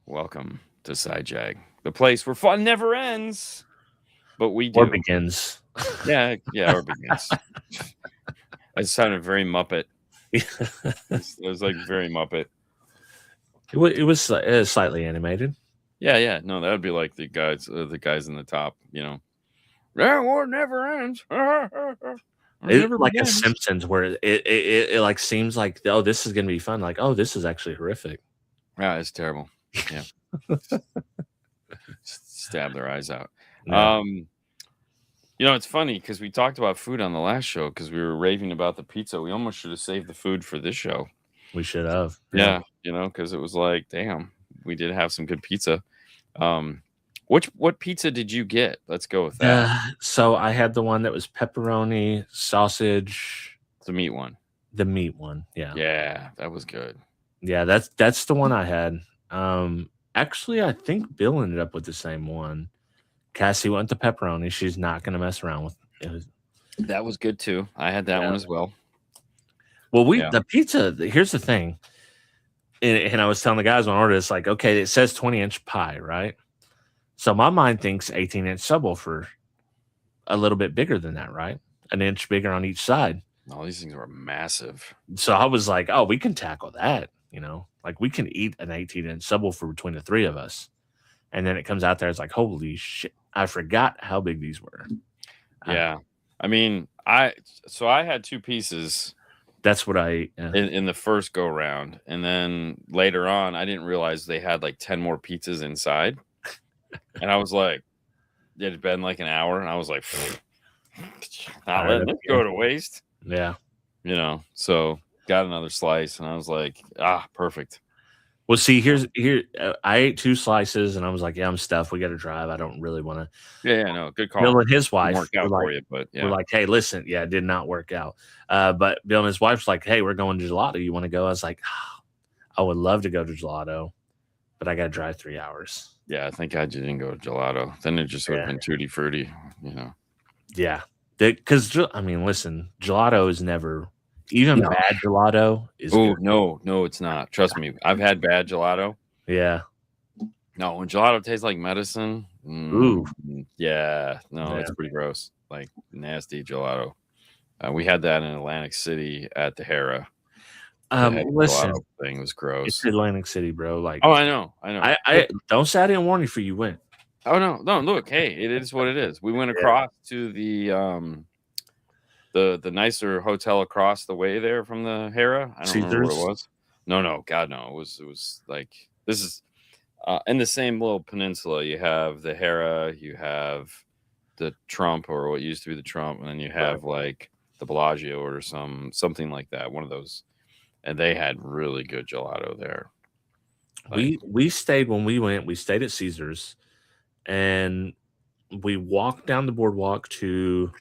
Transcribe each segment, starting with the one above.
Welcome to Sidejag, the place where fun never ends, but we Or do. begins. Yeah, or begins. It sounded very Muppet. It was like very Muppet. It was slightly animated. Yeah. No, that would be like the guys in the top. That war never ends. Or It, never like a begins. Simpsons, where it like seems like, oh, this is gonna be fun. Like, oh, this is actually horrific. Yeah, it's terrible. Yeah, stab their eyes out. Yeah. It's funny because we talked about food on the last show because we were raving about the pizza. We almost should have saved the food for this show. We should have. Yeah, because it was like, damn, we did have some good pizza. What pizza did you get? Let's go with that. So I had the one that was pepperoni, sausage, The meat one. the meat one. Yeah. Yeah, that was good. Yeah, that's the one I had. Actually, I think Bill ended up with the same one. Cassie went to pepperoni. She's not gonna mess around with it. That was good too. I had that one as well. Well, the pizza. Here's the thing, and I was telling the guys on order, it's like, okay, it says 20-inch pie, right? So my mind thinks 18-inch subwoofer, a little bit bigger than that, right? An inch bigger on each side. All these things were massive. So I was like, oh, we can tackle that, like we can eat an 18-inch subwoofer between the three of us. And then it comes out there, it's like, holy shit, I forgot how big these were. Yeah. I mean, I had two pieces. That's what I in the first go round, and then later on, I didn't realize they had like 10 more pizzas inside, and I was like, it had been like an hour, and I was like, not letting this go to waste. Yeah, so got another slice, and I was like, perfect. Well, see, I ate 2 slices, and I was like, yeah, I'm stuffed. We got to drive. I don't really want to. Yeah, no, good call. Bill and his wife worked out for you, but yeah, we're like, hey, listen, yeah, it did not work out. But Bill and his wife's like, hey, we're going to Gelato. You want to go? I was like, I would love to go to Gelato, but I got to drive 3 hours. Yeah, I think I didn't go to Gelato. Then it just would have been tutti frutti, Yeah, because I mean, listen, Gelato is never. Even bad gelato is good. No, it's not. Trust me. I've had bad gelato. Yeah. No, when gelato tastes like medicine. Ooh. Yeah. No, it's pretty gross. Like nasty gelato. We had that in Atlantic City at the Hera. Listen, thing was gross. It's Atlantic City, bro. Like, oh, I know. I don't say I didn't warn you for you went. Oh no. Look, hey, it is what it is. We went across to the nicer hotel across the way there from the Hera. I don't remember what it was. No, God no. It was like, this is in the same little peninsula. You have the Hera, you have the Trump, or what used to be the Trump, and then you have like the Bellagio or something like that. One of those, and they had really good gelato there. Like, we stayed when we went. We stayed at Caesars, and we walked down the boardwalk to.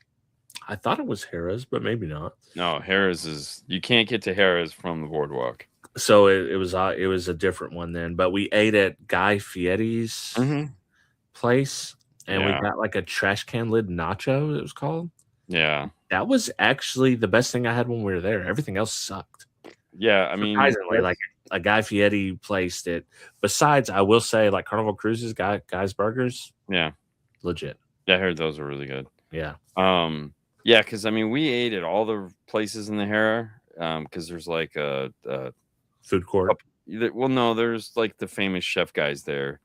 I thought it was Harrah's, but maybe not. No, Harrah's is, you can't get to Harrah's from the boardwalk. So it was a different one then. But we ate at Guy Fieri's place, and we got like a trash can lid nacho. It was called. Yeah, that was actually the best thing I had when we were there. Everything else sucked. Yeah, I mean, surprisingly, like a Guy Fieri place that. Besides, I will say, like Carnival Cruises, Guy's Burgers. Yeah, legit. Yeah, I heard those were really good. Yeah. Yeah, because I mean, we ate at all the places in the Hera, because there's like a food court. Well, no, there's like the famous chef guys there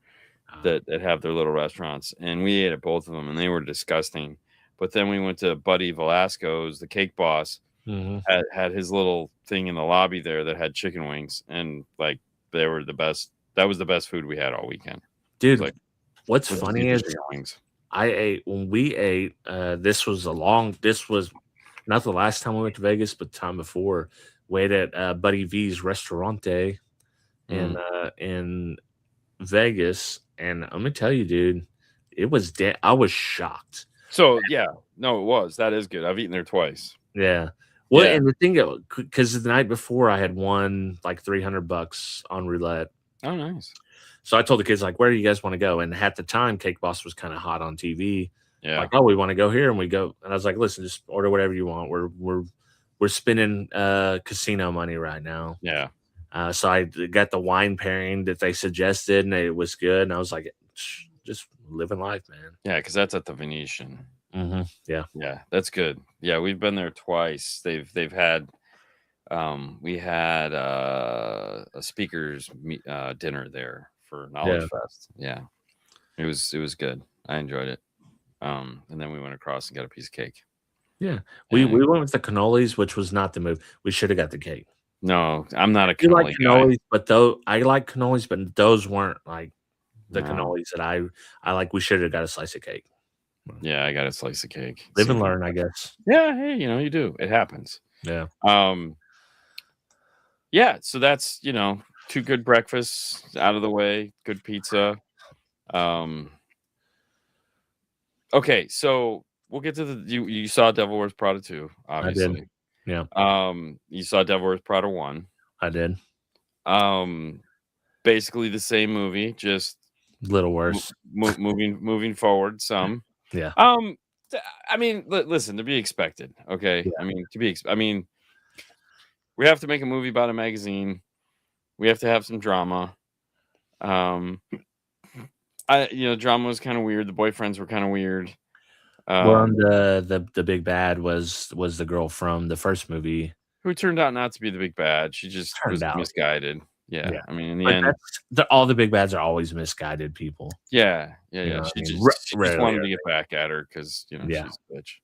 that have their little restaurants, and we ate at both of them, and they were disgusting. But then we went to Buddy Velasco's, the cake boss, had his little thing in the lobby there that had chicken wings, and like they were the best. That was the best food we had all weekend, dude. Like, what's funny is I ate when we ate. This was not the last time we went to Vegas, but the time before. We ate at Buddy V's Restaurante in Vegas, and I'm gonna tell you, dude, it was I was shocked. So yeah, no, it was. That is good. I've eaten there twice. Yeah. Well, and the thing, because the night before I had won like $300 on roulette. Oh, nice. So I told the kids, like, where do you guys want to go? And at the time, Cake Boss was kind of hot on TV. Yeah. Like, oh, we want to go here, and we go. And I was like, listen, just order whatever you want. We're spending casino money right now. Yeah. So I got the wine pairing that they suggested, and it was good. And I was like, just living life, man. Yeah, because that's at the Venetian. Yeah, yeah, that's good. Yeah, we've been there twice. They've had we had a speakers dinner there for Knowledge Fest. Yeah, it was good. I enjoyed it. And then we went across and got a piece of cake. Yeah, we went with the cannolis, which was not the move. We should have got the cake. No, I'm not a cannoli guy. But though I like cannolis, but those weren't like the cannolis that I like. We should have got a slice of cake. Yeah, I got a slice of cake. Live and learn, I guess. Yeah, hey, you do. It happens. Yeah. Yeah, so that's, 2 good breakfasts out of the way, good pizza. Okay, so we'll get to you saw Devil Wears Prada 2, obviously. I did. Yeah. You saw Devil Wears Prada 1. I did. Basically the same movie, just a little worse. Moving forward some. Yeah. I mean, listen, to be expected, okay? Yeah. We have to make a movie about a magazine. We have to have some drama. Drama was kind of weird. The boyfriends were kind of weird. The big bad was the girl from the first movie, who turned out not to be the big bad. She just was misguided. Yeah. I mean, in the end, all the big bads are always misguided people. Yeah. She just wanted to get back at her because she's a bitch.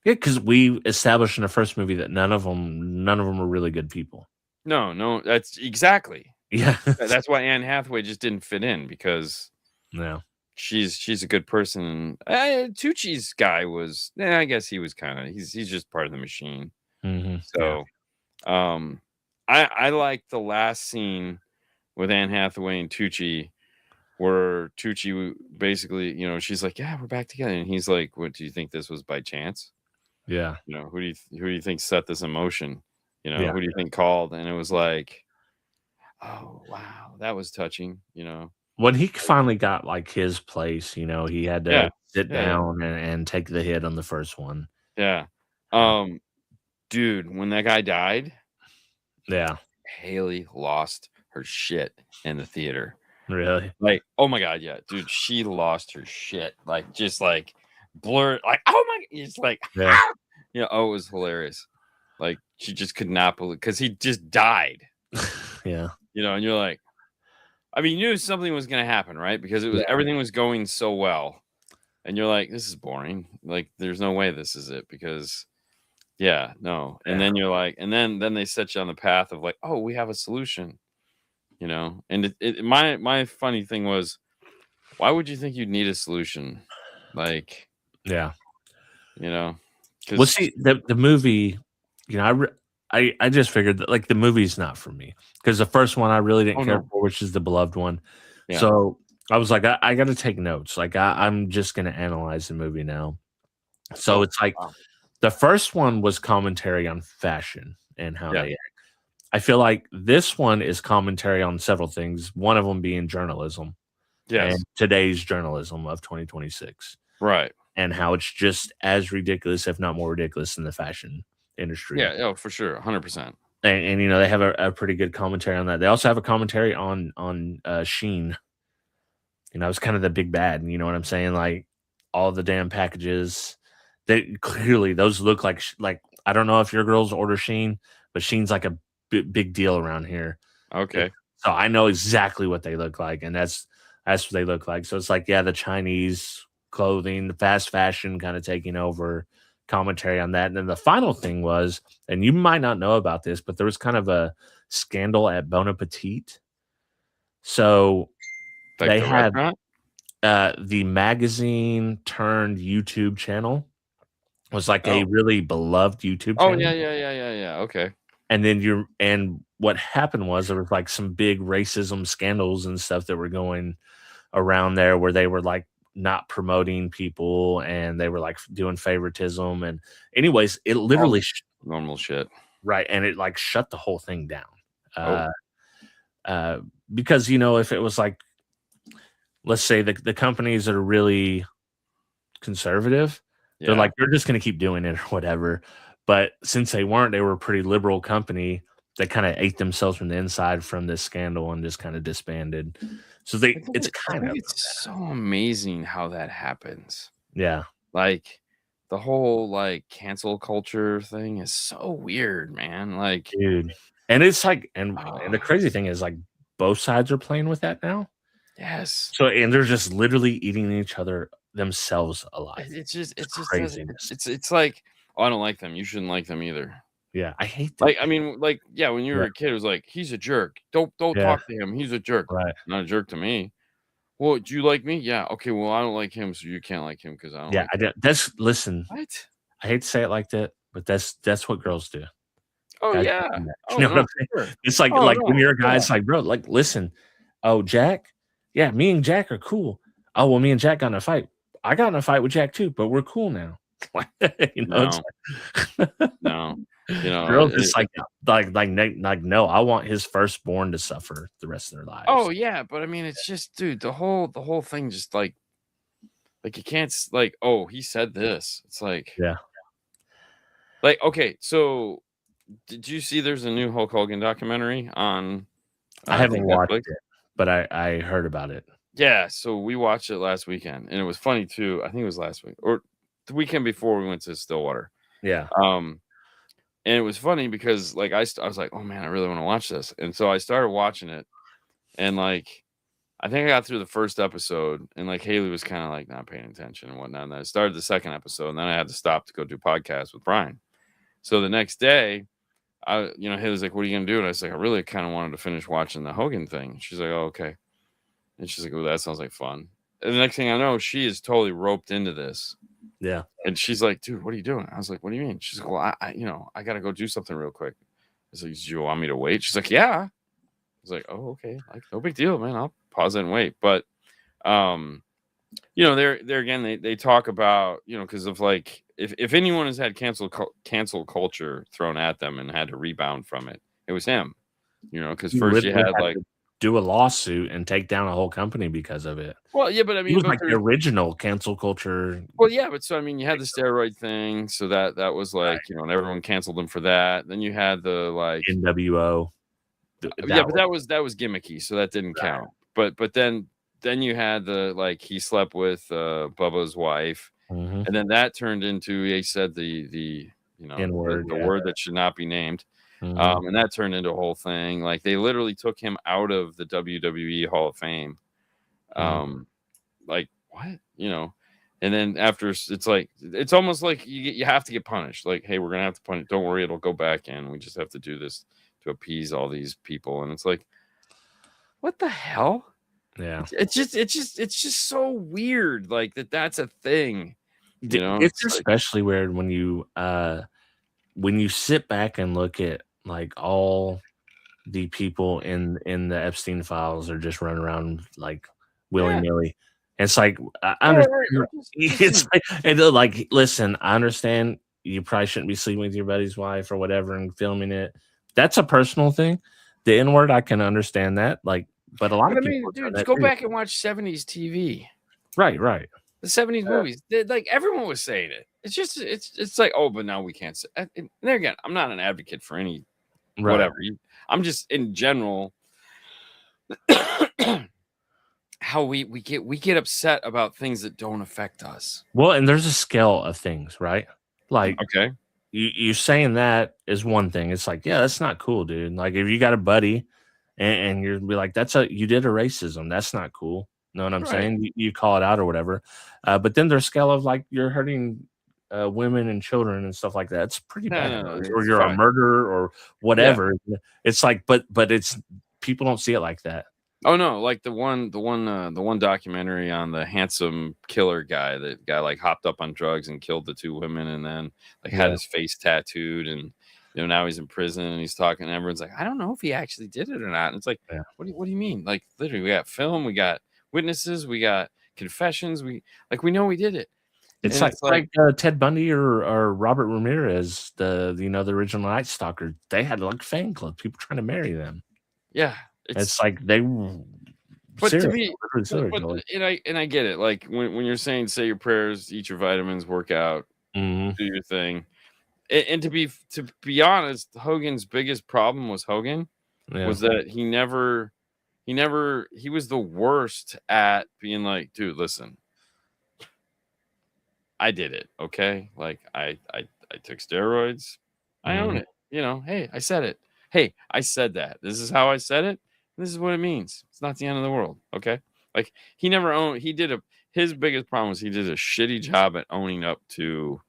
Yeah, because we established in the first movie that none of them were really good people. No, that's exactly. Yeah, that's why Anne Hathaway just didn't fit in because she's a good person. Tucci's guy was, I guess he was kind of he's just part of the machine. So, I like the last scene with Anne Hathaway and Tucci, where Tucci basically, she's like, "Yeah, we're back together," and he's like, "What do you think this was by chance?" Yeah. Who do you think set this in motion? Who do you think called? And it was like, oh wow, that was touching. When he finally got like his place, he had to sit down and take the hit on the first one. Yeah. Dude, when that guy died, Haley lost her shit in the theater. Really? Like, oh my god, yeah, dude, she lost her shit. Like, just like blurred, like, oh my, it's like, it was hilarious. Like, she just could not believe because he just died. Yeah. And you're like, I mean, you knew something was gonna happen, right? Because it was everything was going so well, and you're like, this is boring. Like, there's no way this is it because, no. And then you're like, and then they set you on the path of like, oh, we have a solution, And my funny thing was, why would you think you'd need a solution? Like, well, see, the movie, I just figured that like the movie's not for me because the first one I really didn't care for, which is the beloved one. Yeah. So I was like, I got to take notes. Like I'm just going to analyze the movie now. So it's like the first one was commentary on fashion and how they act. I feel like this one is commentary on several things. One of them being journalism. Yes. And today's journalism of 2026. Right. And how it's just as ridiculous, if not more ridiculous, in the fashion industry. Yeah, for sure, 100%. And they have a pretty good commentary on that. They also have a commentary on Shein. It's kind of the big bad. You know what I'm saying? Like all the damn packages. They clearly those look like I don't know if your girls order Shein, but Shein's like a big deal around here. Okay. So I know exactly what they look like, and that's what they look like. So it's like the Chinese clothing, the fast fashion kind of taking over. Commentary on that. And then the final thing was, and you might not know about this, but there was kind of a scandal at Bon Appetit. So like they had the magazine turned YouTube channel was like a really beloved YouTube channel. Oh yeah. Okay. And then what happened was there was like some big racism scandals and stuff that were going around there where they were like not promoting people and they were like doing favoritism. And anyways, it literally normal shit. Right. And it like shut the whole thing down. Because, if it was like, let's say the companies that are really conservative, they're just going to keep doing it or whatever. But since they weren't, they were a pretty liberal company. they kind of ate themselves from the inside from this scandal and just kind of disbanded. So it's kind of it's so amazing how that happens. Yeah. Like the whole like cancel culture thing is so weird, man. Like, dude. And it's like, and the crazy thing is like both sides are playing with that now. Yes. So and they're just literally eating each other themselves alive. It's just craziness. It's like, oh, I don't like them. You shouldn't like them either. Yeah, I hate that. Like, I mean, like, yeah, when you were a kid, it was like, he's a jerk. Don't talk to him. He's a jerk. Right. Not a jerk to me. Well, do you like me? Yeah. Okay. Well, I don't like him, so you can't like him because I don't. Yeah, like that's listen. What? I hate to say it like that, but that's what girls do. Oh Guys yeah. you know what I'm saying? Sure. It's like when you're a guy, it's like, bro, like listen. Oh, Jack, yeah, me and Jack are cool. Oh, well, me and Jack got in a fight. I got in a fight with Jack too, but we're cool now. You know, no. You know, girls just like no, I want his firstborn to suffer the rest of their lives. Oh yeah, but I mean, it's just, dude, the whole thing just like you can't like, oh, he said this. It's like, yeah, like, okay, so did you see there's a new Hulk Hogan documentary on? I haven't watched it, but I heard about it. Yeah, so we watched it last weekend, and it was funny too. I think it was last week or the weekend before we went to Stillwater. Yeah. And it was funny because like I was like, oh man, I really want to watch this, and so I started watching it, and like I think I got through the first episode, and like Haley was kind of like not paying attention and whatnot. And then I started the second episode, and then I had to stop to go do podcasts with Brian. So the next day, Haley's like, "What are you gonna do?" And I was like, "I really kind of wanted to finish watching the Hogan thing." She's like, "Oh, okay." And she's like, "Oh, that sounds like fun." And the next thing I know, she is totally roped into this. Yeah. And she's like, "Dude, what are you doing?" I was like, "What do you mean?" She's like, "Well, I got to go do something real quick." I was like, "Do you want me to wait?" She's like, "Yeah." I was like, "Oh, okay. Like, no big deal, man. I'll pause it and wait." But, there again, they talk about, because of like, if anyone has had cancel culture thrown at them and had to rebound from it, it was him, because first you had like do a lawsuit and take down a whole company because of it. Well, yeah, but I mean, he was like the original cancel culture. Well, yeah, but so I mean, you had the steroid thing, so that was like, and everyone canceled him for that. Then you had the like NWO. Yeah, but that was gimmicky, so that didn't count. But then you had the like he slept with Bubba's wife, and then that turned into he said the N-word, the word that should not be named. And that turned into a whole thing. Like they literally took him out of the WWE Hall of Fame. Like what, and then after it's like it's almost like you have to get punished. Like, hey, we're gonna have to punish. Don't worry, it'll go back in. We just have to do this to appease all these people. And it's like, what the hell? Yeah, it's just so weird. Like that's a thing. It's especially weird when you sit back and look at like all the people in the Epstein files are just running around like willy-nilly. It's like I understand. It's like listen, I understand you probably shouldn't be sleeping with your buddy's wife or whatever and filming it. That's a personal thing. The N-word, I can understand that. Like, but a lot of people, dude, just go back and watch 70s TV. Right. The 70s movies, like everyone was saying it. It's just it's like, oh, but now we can't say. And there again, I'm not an advocate for any whatever. I'm just in general how we get upset about things that don't affect us. Well, and there's a scale of things, right? Like, okay, you saying that is one thing. It's like, yeah, that's not cool, dude. Like if you got a buddy and you're be like, you did a racism. That's not cool. Know what I'm saying? You call it out or whatever. But then there's scale of like you're hurting women and children and stuff like that. It's pretty bad. Or you're a murderer or whatever. Yeah. It's like, but it's people don't see it like that. Oh no, like the one documentary on the handsome killer guy. That guy like hopped up on drugs and killed the two women, and then like had his face tattooed, and now he's in prison and he's talking. And everyone's like, I don't know if he actually did it or not. And it's like, what do you mean? Like literally, we got film, we got witnesses, we got confessions. We know we did it. It's like Ted Bundy or Robert Ramirez, the original Night Stalker. They had like fan clubs, people trying to marry them. Yeah. It's like they, but to me, and I get it. Like when you're saying, say your prayers, eat your vitamins, work out, do your thing. And to be honest, Hogan's biggest problem was Hogan was that he was the worst at being like, dude, listen, I did it. Okay. Like I took steroids. I own it. You know, hey, I said it. Hey, I said that. This is how I said it. This is what it means. It's not the end of the world. Okay. Like he never owned, his biggest problem was he did a shitty job at owning up to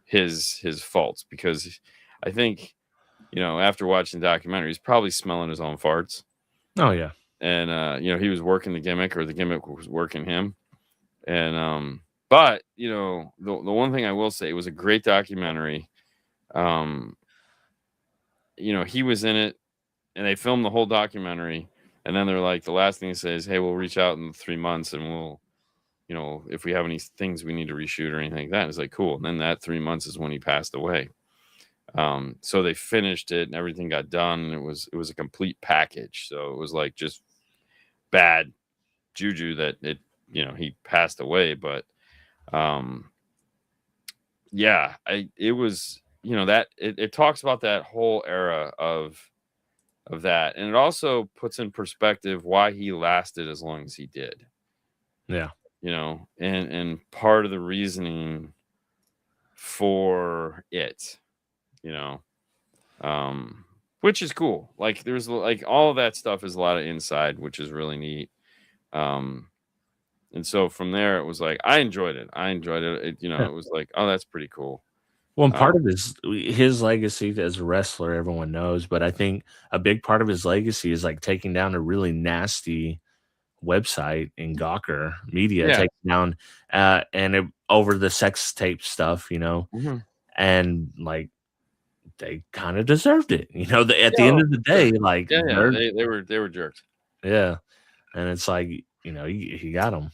his faults, because I think, you know, after watching the documentary, he's probably smelling his own farts. Oh yeah. And you know, he was working the gimmick, or the gimmick was working him. And but you know, the one thing I will say, it was a great documentary. You know, he was in it, and they filmed the whole documentary, and then they're like, the last thing he says, hey, we'll reach out in 3 months, and we'll, you know, if we have any things we need to reshoot or anything like that. It's like, cool. And then that 3 months is when he passed away. So they finished it and everything got done, and it was a complete package. So it was like just bad juju that it, you know, he passed away. But yeah, it was, you know, that it talks about that whole era of that, and it also puts in perspective why he lasted as long as he did. Yeah. You know, and part of the reasoning for it, you know, which is cool. Like there's like all of that stuff is a lot of inside, which is really neat. And so from there, it was like, I enjoyed it. You know, it was like, oh, that's pretty cool. Well, part of his legacy as a wrestler, everyone knows, but I think a big part of his legacy is like taking down a really nasty website in Gawker Media, taking down over the sex tape stuff, you know, and like they kind of deserved it, you know. At the end of the day, like they were jerks. Yeah, and it's like, you know, he got them.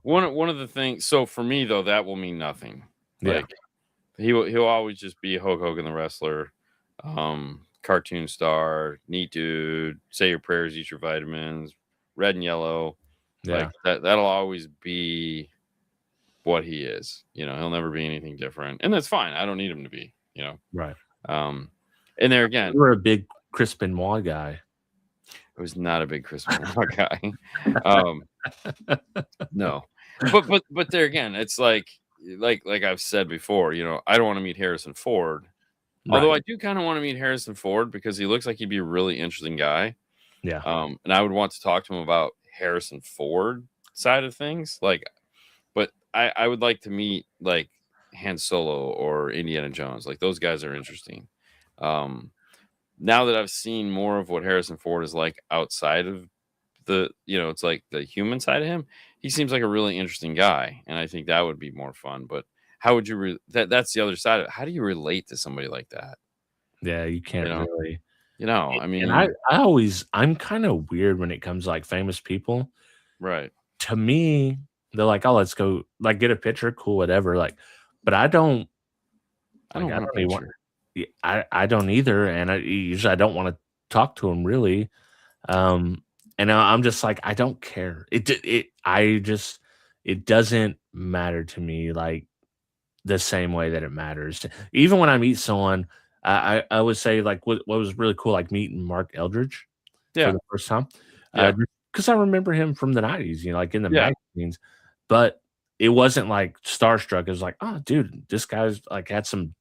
One of the things. So for me though, that will mean nothing. Like he'll always just be Hulk Hogan the wrestler, cartoon star, neat dude, say your prayers, eat your vitamins, red and yellow. Like that'll always be what he is. You know, he'll never be anything different, and that's fine. I don't need him to be. You know, right. And there again, you were a big Chris Benoit guy. I was not a big Chris Benoit guy. No, but there again, it's like I've said before, you know, I don't want to meet Harrison Ford. Right. Although I do kind of want to meet Harrison Ford because he looks like he'd be a really interesting guy. Yeah. And I would want to talk to him about Harrison Ford side of things. Like, but I would like to meet like Han Solo or Indiana Jones. Like those guys are interesting. Now that I've seen more of what Harrison Ford is like outside of the, you know, it's like the human side of him, he seems like a really interesting guy. And I think that would be more fun. But how would you, that's the other side of it. How do you relate to somebody like that? Yeah, you can't really. You know, I mean, and I'm kind of weird when it comes to like famous people. Right. To me, they're like, oh, let's go like get a picture, cool, whatever. Like, but I don't want a picture. I don't either, and I don't want to talk to him really. And I'm just like, I don't care. It doesn't matter to me like the same way that it matters. Even when I meet someone, I would say like what was really cool, like meeting Mark Eldridge for the first time. Because I remember him from the 90s, you know, like in the magazines, but it wasn't like starstruck. It was like, oh, dude, this guy's like had some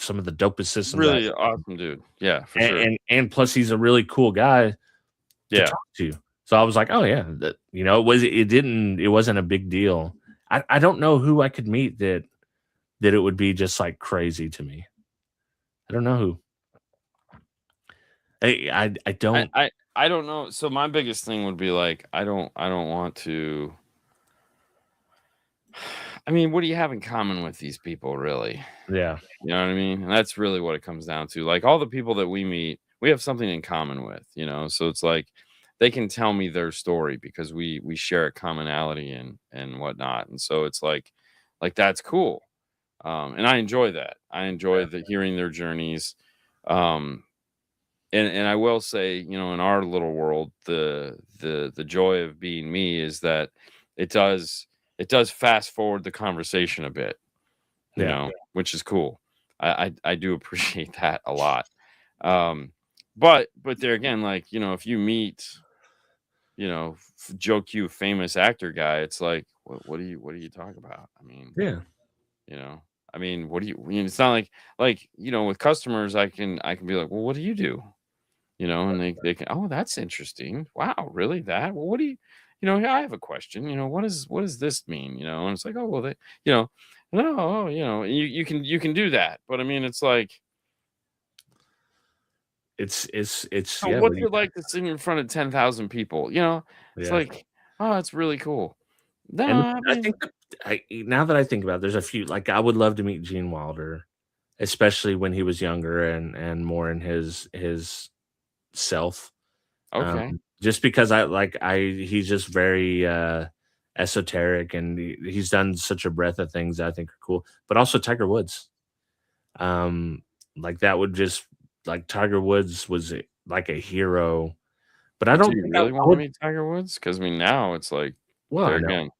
of the dopest systems. Really awesome dude. Yeah, for sure. And plus he's a really cool guy to talk to. So I was like, oh yeah, you know, it wasn't a big deal. I don't know who I could meet that it would be just like crazy to me. I don't know who. I don't know. So my biggest thing would be like, I don't want to. I mean, what do you have in common with these people, really? Yeah. You know what I mean? And that's really what it comes down to. Like all the people that we meet, we have something in common with, you know? So it's like they can tell me their story because we share a commonality and whatnot. And so it's like that's cool. And I enjoy that. I enjoy hearing their journeys. And I will say, you know, in our little world, the joy of being me is that it does fast forward the conversation a bit. you know, which is cool. I do appreciate that a lot. But there again, like, you know, if you meet, you know, Joe Q famous actor guy, it's like, what do you talk about? I mean, Yeah. you know, I mean, what do you, it's not like, you know, with customers, I can be like, well, what do you do? You know, and they can, oh, that's interesting. Wow, really? That? Well, what do you know, I have a question. You know, what does this mean? You know, and it's like, oh, well, you know, no, oh, you know, you can do that. But I mean, it's like, it's so what's it like to sing in front of 10,000 people? You know, it's like, oh, it's really cool. No, And I I mean, think now that I think about it, there's a few, like, I would love to meet Gene Wilder, especially when he was younger and more in his self. okay, Just because he's just very esoteric, and he's done such a breadth of things that I think are cool. But also Tiger Woods. Like that would just, like, Tiger Woods was like a hero. But I do don't you think really I want to would. meet Tiger Woods? Because I mean, now it's like, Well, there I know. again,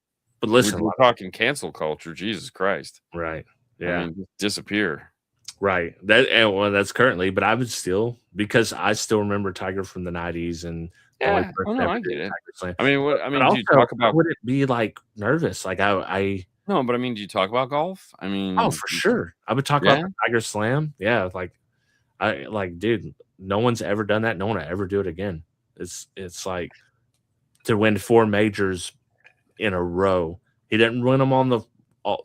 But we're listen, talking cancel culture. Jesus Christ. right. I Yeah. mean, just disappear. Right. That's currently, but I would still, because I still remember Tiger from the 90s, and the only Yeah. Oh person no, ever I did get it. Tiger Slam. I mean, what I But mean, do you also, talk I about wouldn't be like nervous. Like I no, but I mean, do you talk about golf? I oh, mean, for sure. I would talk about yeah, the Tiger Slam. Yeah, dude, no one's ever done that. No one will ever do it again. It's like to win 4 majors in a row. He didn't win them on the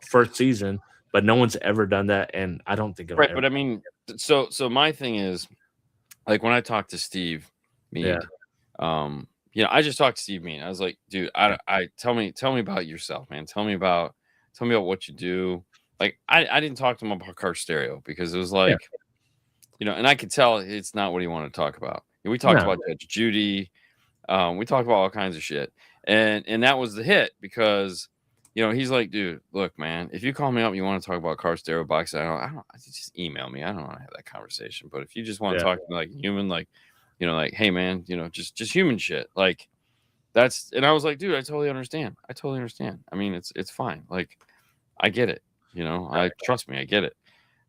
first season, but no one's ever done that, and I don't think it'll right. ever. But I mean, so my thing is, like, when I talked to Steve Yeah. Mead, you know, I just talked to Steve Mead. I was like, dude, I tell me about yourself, man. Tell me about what you do. Like, I didn't talk to him about car stereo because it was Yeah. like, you know, and I could tell it's not what he wanted to talk about. We talked No. about Judge Judy. We talked about all kinds of shit, and that was the hit because, you know, he's like, dude, look, man, if you call me up, and you want to talk about car stereo boxing, I don't, just email me. I don't want to have that conversation. But if you just want to talk to me like human, like, you know, like, hey, man, you know, just human shit, like that's. And I was like, dude, I totally understand. I totally understand. I mean, it's fine. Like, I get it. You know, I trust me, I get it.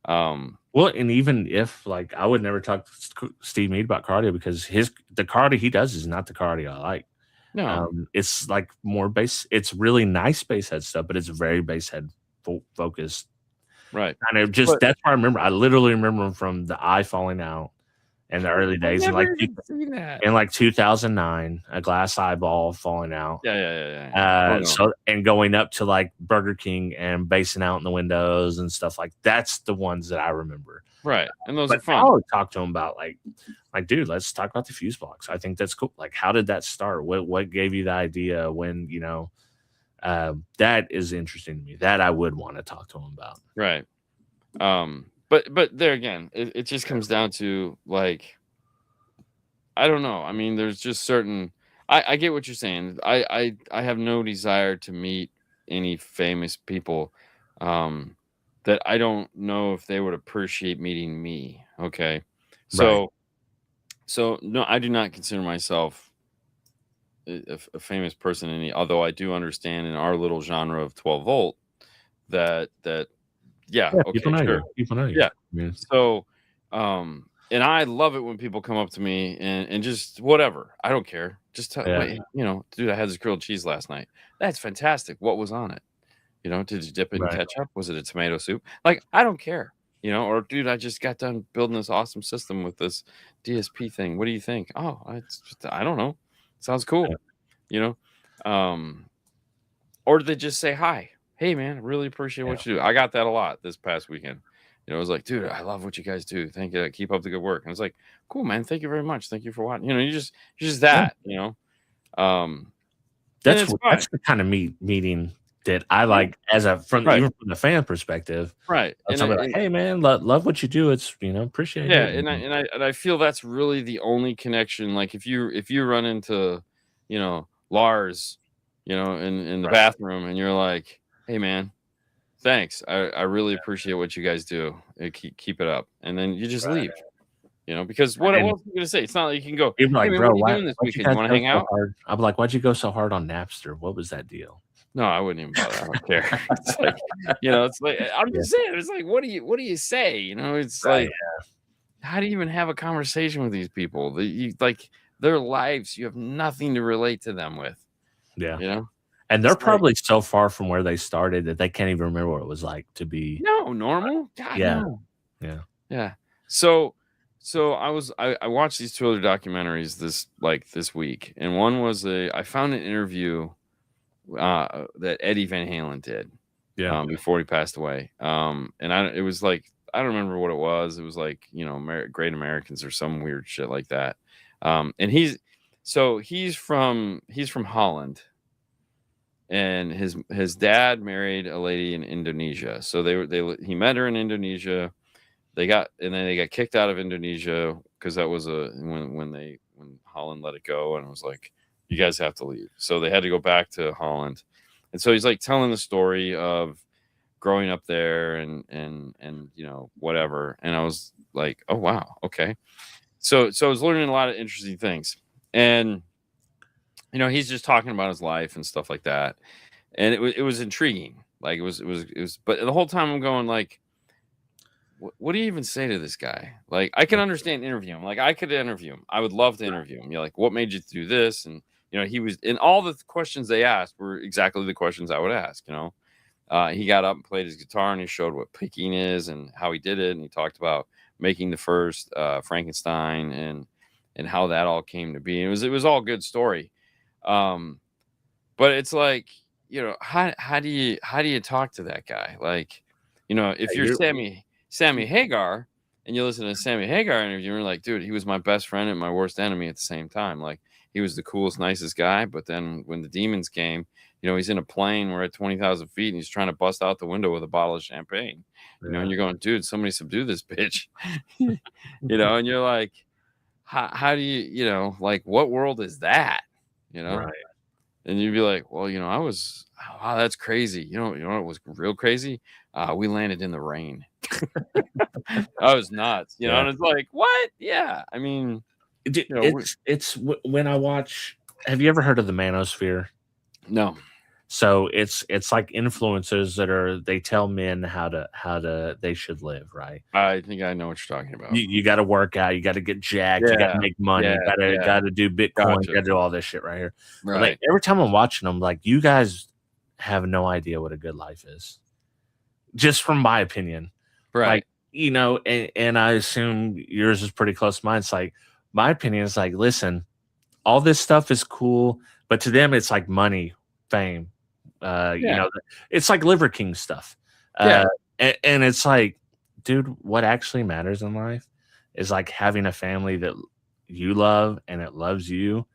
Well, and even if, like, I would never talk to Steve Mead about cardio, because the cardio he does is not the cardio I like. No, It's like more base. It's really nice base head stuff, but it's very base head focused. right. Kind of just, that's why I remember. I literally remember him from the eye falling out in the early days, I and never even seen that. in like 2009, a glass eyeball falling out. Yeah. So, and going up to like Burger King and basing out in the windows and stuff, like that's the ones that I remember. Right, and those But are fun. I would talk to him about like, dude, let's talk about the fuse blocks. I think that's cool. Like, how did that start? What gave you the idea? When, you know, that is interesting to me. That I would want to talk to him about. Right. But there again, it just comes down to, like, I don't know. I mean, there's just certain. I get what you're saying. I have no desire to meet any famous people. That I don't know if they would appreciate meeting me. Okay, Right. so no, I do not consider myself a famous person. Although I do understand in our little genre of 12 volt that yeah, Yeah, okay, people know sure, you. People know you. yeah. Yeah. So, and I love it when people come up to me and just whatever. I don't care. Just tell, Yeah. wait, you know, dude, I had this grilled cheese last night. That's fantastic. What was on it? You know, did you dip it in Right. ketchup? Was it a tomato soup? Like, I don't care. You know, or dude, I just got done building this awesome system with this DSP thing. What do you think? Oh, I don't know. Sounds cool. Yeah. You know, or they just say hi. Hey, man, really appreciate what you do. I got that a lot this past weekend. You know, it was like, dude, I love what you guys do. Thank you. Keep up the good work. And it's like, cool, man. Thank you very much. Thank you for watching. You know, you're just that. You know, that's the kind of meeting that I like, as a even from the fan perspective. Right. And somebody like, hey, man, love what you do. It's, you know, appreciate yeah, it. And I feel that's really the only connection. Like, if you run into, you know, Lars, you know, in the bathroom, and you're like, hey, man, thanks. I really appreciate what you guys do. Keep it up. And then you just leave. You know, because what else are you gonna say? It's not like you can go, hey, like, man, bro, what are you doing this weekend? You want to hang out? I'm like, why'd you go so hard on Napster? What was that deal? No, I wouldn't even bother. I don't care. It's like, it's like I'm just saying. It's like, what do you say? It's Right. like, how do you even have a conversation with these people? Like their lives, you have nothing to relate to them with. Yeah. And they're probably so far from where they started that they can't even remember what it was like to be normal. God, no. Yeah. So I watched these two other documentaries this week, and one was I found an interview that Eddie Van Halen did before he passed away. And it was like, I don't remember what it was. It was like, Great Americans or some weird shit like that. And he's from Holland, and his dad married a lady in Indonesia. So he met her in Indonesia. Then they got kicked out of Indonesia because that was when Holland let it go, and it was like, you guys have to leave. So they had to go back to Holland. And so he's like telling the story of growing up there and whatever. And I was like, oh wow, okay. So I was learning a lot of interesting things. And he's just talking about his life and stuff like that. And it was intriguing. Like it was but the whole time I'm going like, what do you even say to this guy? Like, I can understand interviewing him. Like, I could interview him. I would love to interview him. You're like, what made you do this? And he was, and all the questions they asked were exactly the questions I would ask. He got up and played his guitar, and he showed what picking is and how he did it, and he talked about making the first Frankenstein and how that all came to be. And it was all good story. But it's like, how do you talk to that guy? Like, if you're Sammy Hagar, and you listen to Sammy Hagar interview, and you're like, dude, he was my best friend and my worst enemy at the same time. Like, he was the coolest, nicest guy. But then when the demons came, he's in a plane. We're at 20,000 feet, and he's trying to bust out the window with a bottle of champagne. And you're going, dude, somebody subdue this bitch. And you're like, how do you, like, what world is that? Right. And you'd be like, well, wow, that's crazy. You know what was real crazy? We landed in the rain. I was nuts, and it's like, what? Yeah. I mean, it's when I watch, have you ever heard of the manosphere? No. So it's like influencers they tell men how they should live, right? I think I know what you're talking about. You got to work out, you got to get jacked, you got to make money, you got to do Bitcoin, you got to do all this shit right here. Right. Like, every time I'm watching them, like, you guys have no idea what a good life is, just from my opinion, right? Like, and I assume yours is pretty close to mine. It's like, my opinion is like, listen, all this stuff is cool, but to them it's like money, fame. It's like Liver King stuff. And it's like, dude, what actually matters in life is like having a family that you love and it loves you,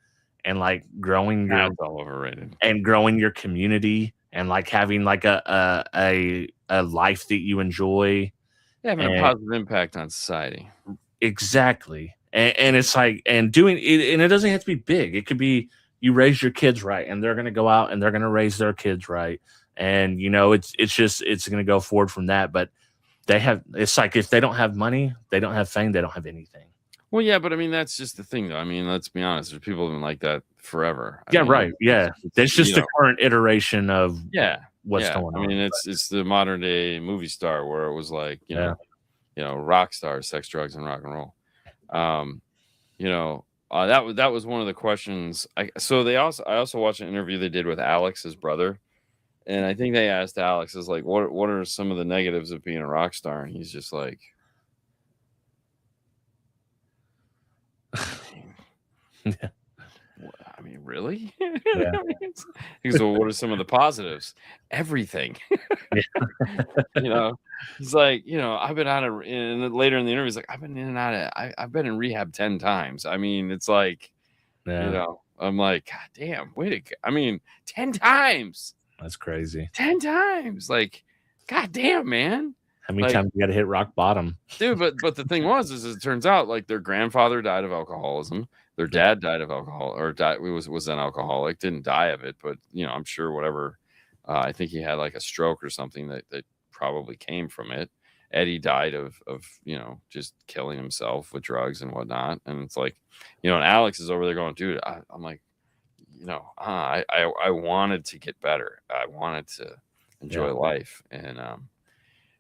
and like growing all overrated, and growing your community, and like having like a life that you enjoy, having a positive impact on society. Exactly. And it's like, and doing it, and it doesn't have to be big. It could be, you raise your kids right, and they're going to go out and they're going to raise their kids right. And, it's going to go forward from that. But it's like, if they don't have money, they don't have fame, they don't have anything. Well, yeah, but I mean, that's just the thing, though. I mean, let's be honest. There's people who've been like that forever. Right. Yeah. It's just the current iteration of what's going on. I mean, it's the modern day movie star, where it was like, rock stars, sex, drugs, and rock and roll. That was one of the questions. I also watched an interview they did with Alex, his brother, and I think they asked Alex, is like, what are some of the negatives of being a rock star? And he's just like, I mean, really? Yeah. He goes, well, what are some of the positives? Everything. He's like, I've been out of, and later in the interview, he's like, I've been in and out of, I've been in rehab 10 times. I mean, it's like, I'm like, God damn, I mean, 10 times. That's crazy. 10 times. Like, God damn, man. How many times you got to hit rock bottom? Dude, but the thing was it turns out, like, their grandfather died of alcoholism. Their dad died of alcohol, or was an alcoholic, didn't die of it, but I'm sure whatever. I think he had like a stroke or something that probably came from it. Eddie died of just killing himself with drugs and whatnot. And it's like, and Alex is over there going, dude, I'm like, you know, I wanted to get better. I wanted to enjoy life, and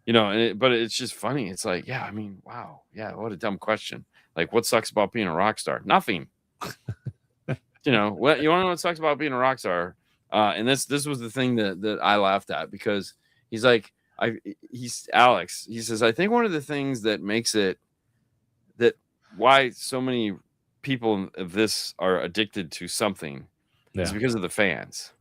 you know, but it's just funny. It's like, yeah, I mean, wow, yeah, what a dumb question. Like, what sucks about being a rock star? Nothing. You know, what you want to know what sucks about being a rock star? And this was the thing that I laughed at, because he's like, he's Alex. He says, I think one of the things that makes it that why so many people of this are addicted to something is because of the fans.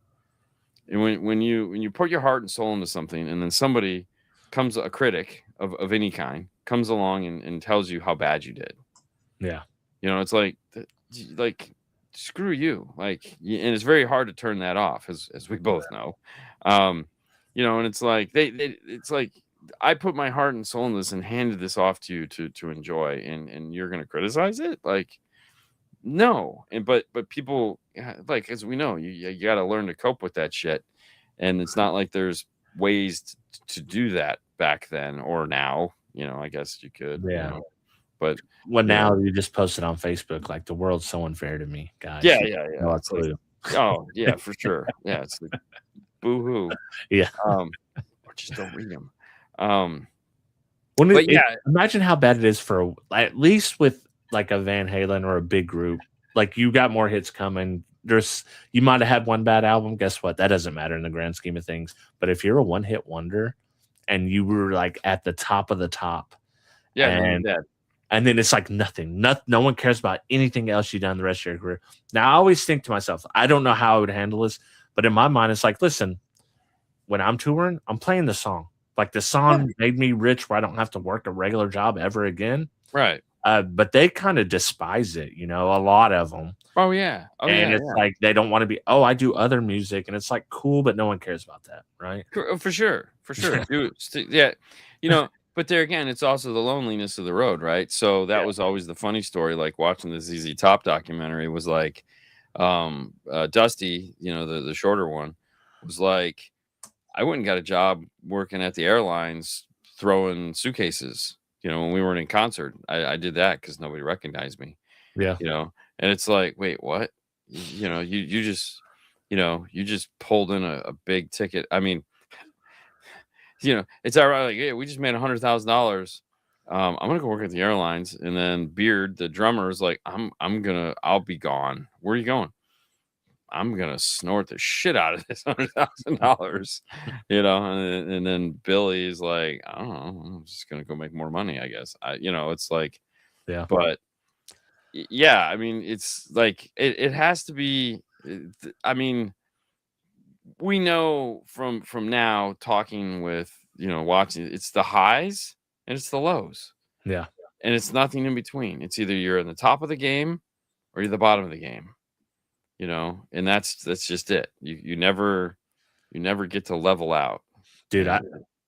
And when you put your heart and soul into something, and then somebody comes, a critic of any kind, comes along and tells you how bad you did. Yeah. You know, it's like screw you. Like, and it's very hard to turn that off, as we both know. You know, and it's like it's like, I put my heart and soul in this and handed this off to you to enjoy, and you're gonna criticize it? Like, no. And but people, like, as we know, you got to learn to cope with that shit, and it's not like there's ways to do that back then or now. You know, I guess you could. Yeah. You know, but now you just post it on Facebook like, the world's so unfair to me, guys. Yeah. No It's like, oh yeah, for sure. Yeah, it's like, boo hoo. Yeah. Or just don't read them. But yeah, imagine how bad it is for, at least with like a Van Halen or a big group. Like, you got more hits coming. You might have had one bad album. Guess what? That doesn't matter in the grand scheme of things. But if you're a one-hit wonder and you were like at the top of the top, and then it's like nothing. No one cares about anything else you've done the rest of your career. Now, I always think to myself, I don't know how I would handle this, but in my mind, it's like, listen, when I'm touring, I'm playing the song. Like, the song made me rich where I don't have to work a regular job ever again. Right. But they kind of despise it, you know, a lot of them. Oh, yeah. And it's like, they don't want to be, I do other music. And it's like, cool, but no one cares about that. Right. For sure. Yeah. You know, but there again, it's also the loneliness of the road, right? So that was always the funny story. Like, watching the ZZ Top documentary was like, Dusty, you know, the shorter one, was like, I went and got a job working at the airlines throwing suitcases. You know, when we weren't in concert, I did that because nobody recognized me. Yeah. You know, and it's like, wait, what? You know, you just, you know, you just pulled in a big ticket. I mean, you know, it's ironic. Like, yeah, we just made $100,000. I'm gonna go work at the airlines, and then Beard, the drummer, is like, I'll be gone. Where are you going? I'm gonna snort the shit out of this $100,000. You know, and then Billy's like, I don't know, I'm just gonna go make more money, I guess. You know, it's like, yeah, but yeah, I mean, it's like it has to be. I mean, we know from now talking with, you know, watching, it's the highs and it's the lows. Yeah. And it's nothing in between. It's either you're in the top of the game or you're the bottom of the game, you know, and that's just it. You never get to level out. Dude,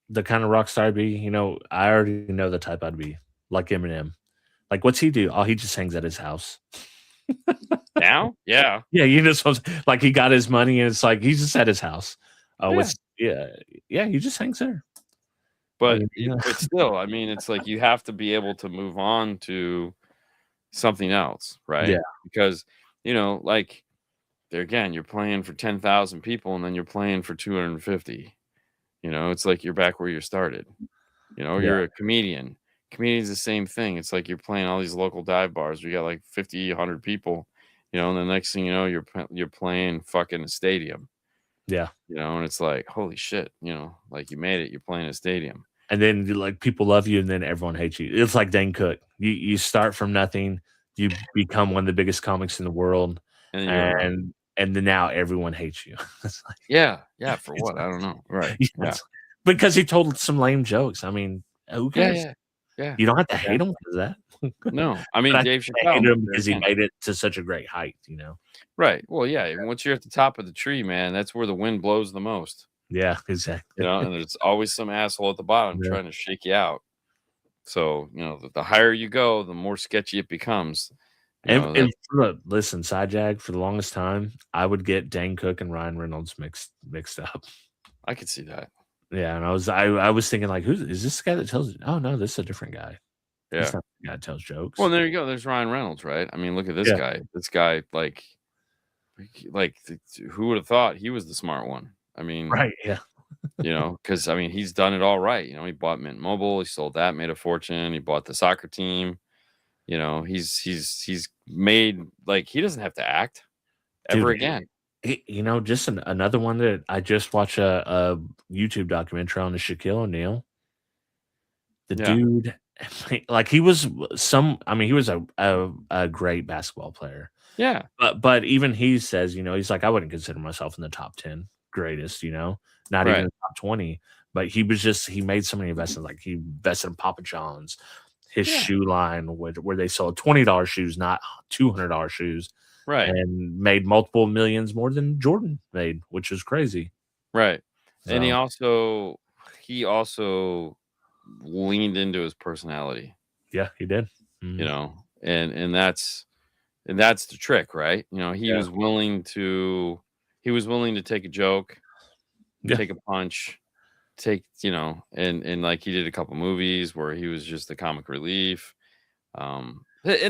the kind of rock star I'd be, you know, I already know the type I'd be, like Eminem. Like, what's he do? Oh, he just hangs at his house. Now? Yeah. Yeah, you know, like, he got his money and it's like, he's just at his house. Oh, yeah, he just hangs there. But still, I mean, it's like, you have to be able to move on to something else, right? Yeah. Because, you know, like, there again, you're playing for 10,000 people and then you're playing for 250. You know, it's like you're back where you started. You know, you're a comedian. Comedian's the same thing. It's like you're playing all these local dive bars. We got like 50, 100 people, you know, and the next thing you know, you're playing fucking a stadium. Yeah. You know, and it's like, holy shit, you know, like, you made it. You're playing a stadium. And then, like, people love you and then everyone hates you. It's like Dane Cook. You start from nothing. You become one of the biggest comics in the world. And then now everyone hates you. Like, yeah. For what? I don't know. Right. Yeah. Because he told some lame jokes. I mean, who cares? Yeah. You don't have to hate him for that. No. I mean, Dave Chappelle. Hate him because he made it to such a great height, you know? Right. Well, yeah. Once you're at the top of the tree, man, that's where the wind blows the most. Yeah, exactly. You know, and there's always some asshole at the bottom trying to shake you out. So, you know, the higher you go, the more sketchy it becomes. And listen, Sidejag, for the longest time, I would get Dane Cook and Ryan Reynolds mixed up. I could see that. Yeah, and I was thinking, like, is this the guy that tells? Oh no, this is a different guy. Yeah, he's not the guy that tells jokes. Well, there you go. There's Ryan Reynolds, right? I mean, look at this guy. This guy, like, like, who would have thought he was the smart one? I mean, right, yeah, because I mean, he's done it all right. He bought Mint Mobile, he sold that, made a fortune. He bought the soccer team. He's made like he doesn't have to act ever dude. again. Just another one that I just watched a YouTube documentary on the Shaquille O'Neal. The Yeah, dude, like he was he was a great basketball player. yeah, But even he says, he's like, I wouldn't consider myself in the top 10 greatest, not even right, the top 20. But he made so many investments. Like he invested in Papa John's, his yeah, shoe line, where they sold $20 shoes, not $200 shoes, right, and made multiple millions more than Jordan made, which is crazy. right. And he So, also leaned into his personality, yeah, he did. you Mhm. know, and that's the trick, right? He Yeah. was willing to take a joke, Yeah. take a punch, and like he did a couple movies where he was just the comic relief. And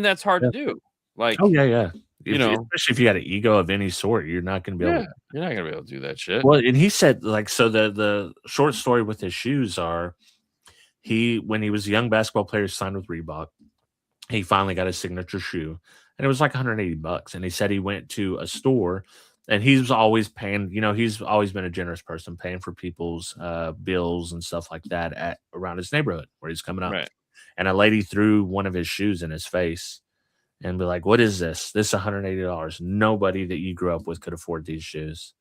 that's hard to Yeah. do. Like, Oh, yeah, yeah. you know, Especially if you had an ego of any sort, you're not going to be able yeah, to. you're not gonna be able to do that shit. Well, and he said, like, so the short story with his shoes are when he was a young basketball player signed with Reebok, he finally got his signature shoe, and it was like $180. And he said he went to a store, and he's always paying. He's always been a generous person, paying for people's bills and stuff like that around his neighborhood where he's coming up. Right. And a lady threw one of his shoes in his face and be like, "What is this? This is $180. Nobody that you grew up with could afford these shoes."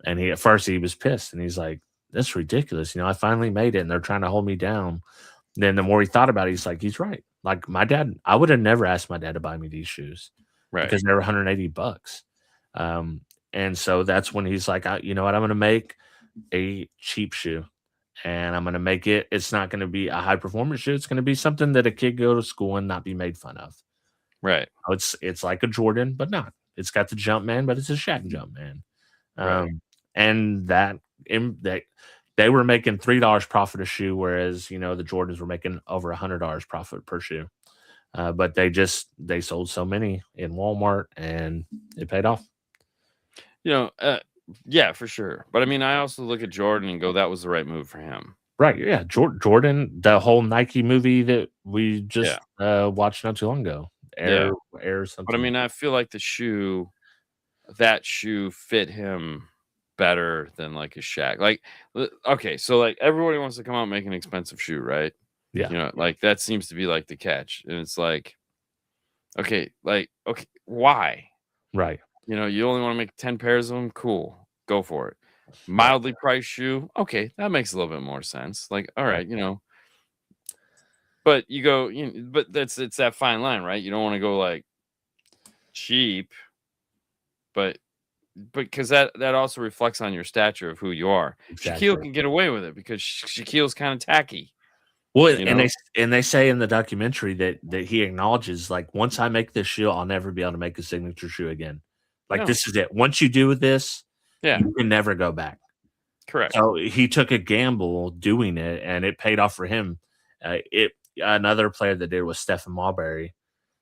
And at first he was pissed, and he's like, "That's ridiculous. I finally made it, and they're trying to hold me down." Then the more he thought about it, he's like, he's right. Like my dad, I would have never asked my dad to buy me these shoes Right. because they were $180. And so that's when he's like, you know what? I'm going to make a cheap shoe, and I'm going to make it. It's not going to be a high performance shoe. It's going to be something that a kid go to school and not be made fun of. Right. It's like a Jordan, but not. It's got the jump man, but it's a Shaq jump man. Right. And that they were making $3 profit a shoe, whereas the Jordans were making over $100 profit per shoe. But they sold so many in Walmart, and it paid off. Yeah, for sure. But I mean, I also look at Jordan and go, that was the right move for him. Right? Yeah, Jordan, the whole Nike movie that we just watched not too long ago, Air something. But I mean, I feel like that shoe fit him better than like a Shaq. Like, okay, so like everybody wants to come out and make an expensive shoe, right? Yeah. Like that seems to be like the catch. And it's like, okay, why? Right. You only want to make 10 pairs of them. Cool. Go for it. Mildly priced shoe. Okay. That makes a little bit more sense. Like, all right, but you go, but it's that fine line, right? You don't want to go like cheap, but because that also reflects on your stature of who you are. Exactly. Shaquille can get away with it because Shaquille's kind of tacky. Well, and they say in the documentary that he acknowledges, like, once I make this shoe, I'll never be able to make a signature shoe again. Like, this is it. Once you do this, you can never go back. Correct. So he took a gamble doing it, and it paid off for him. Another player that did was Stephen Marbury.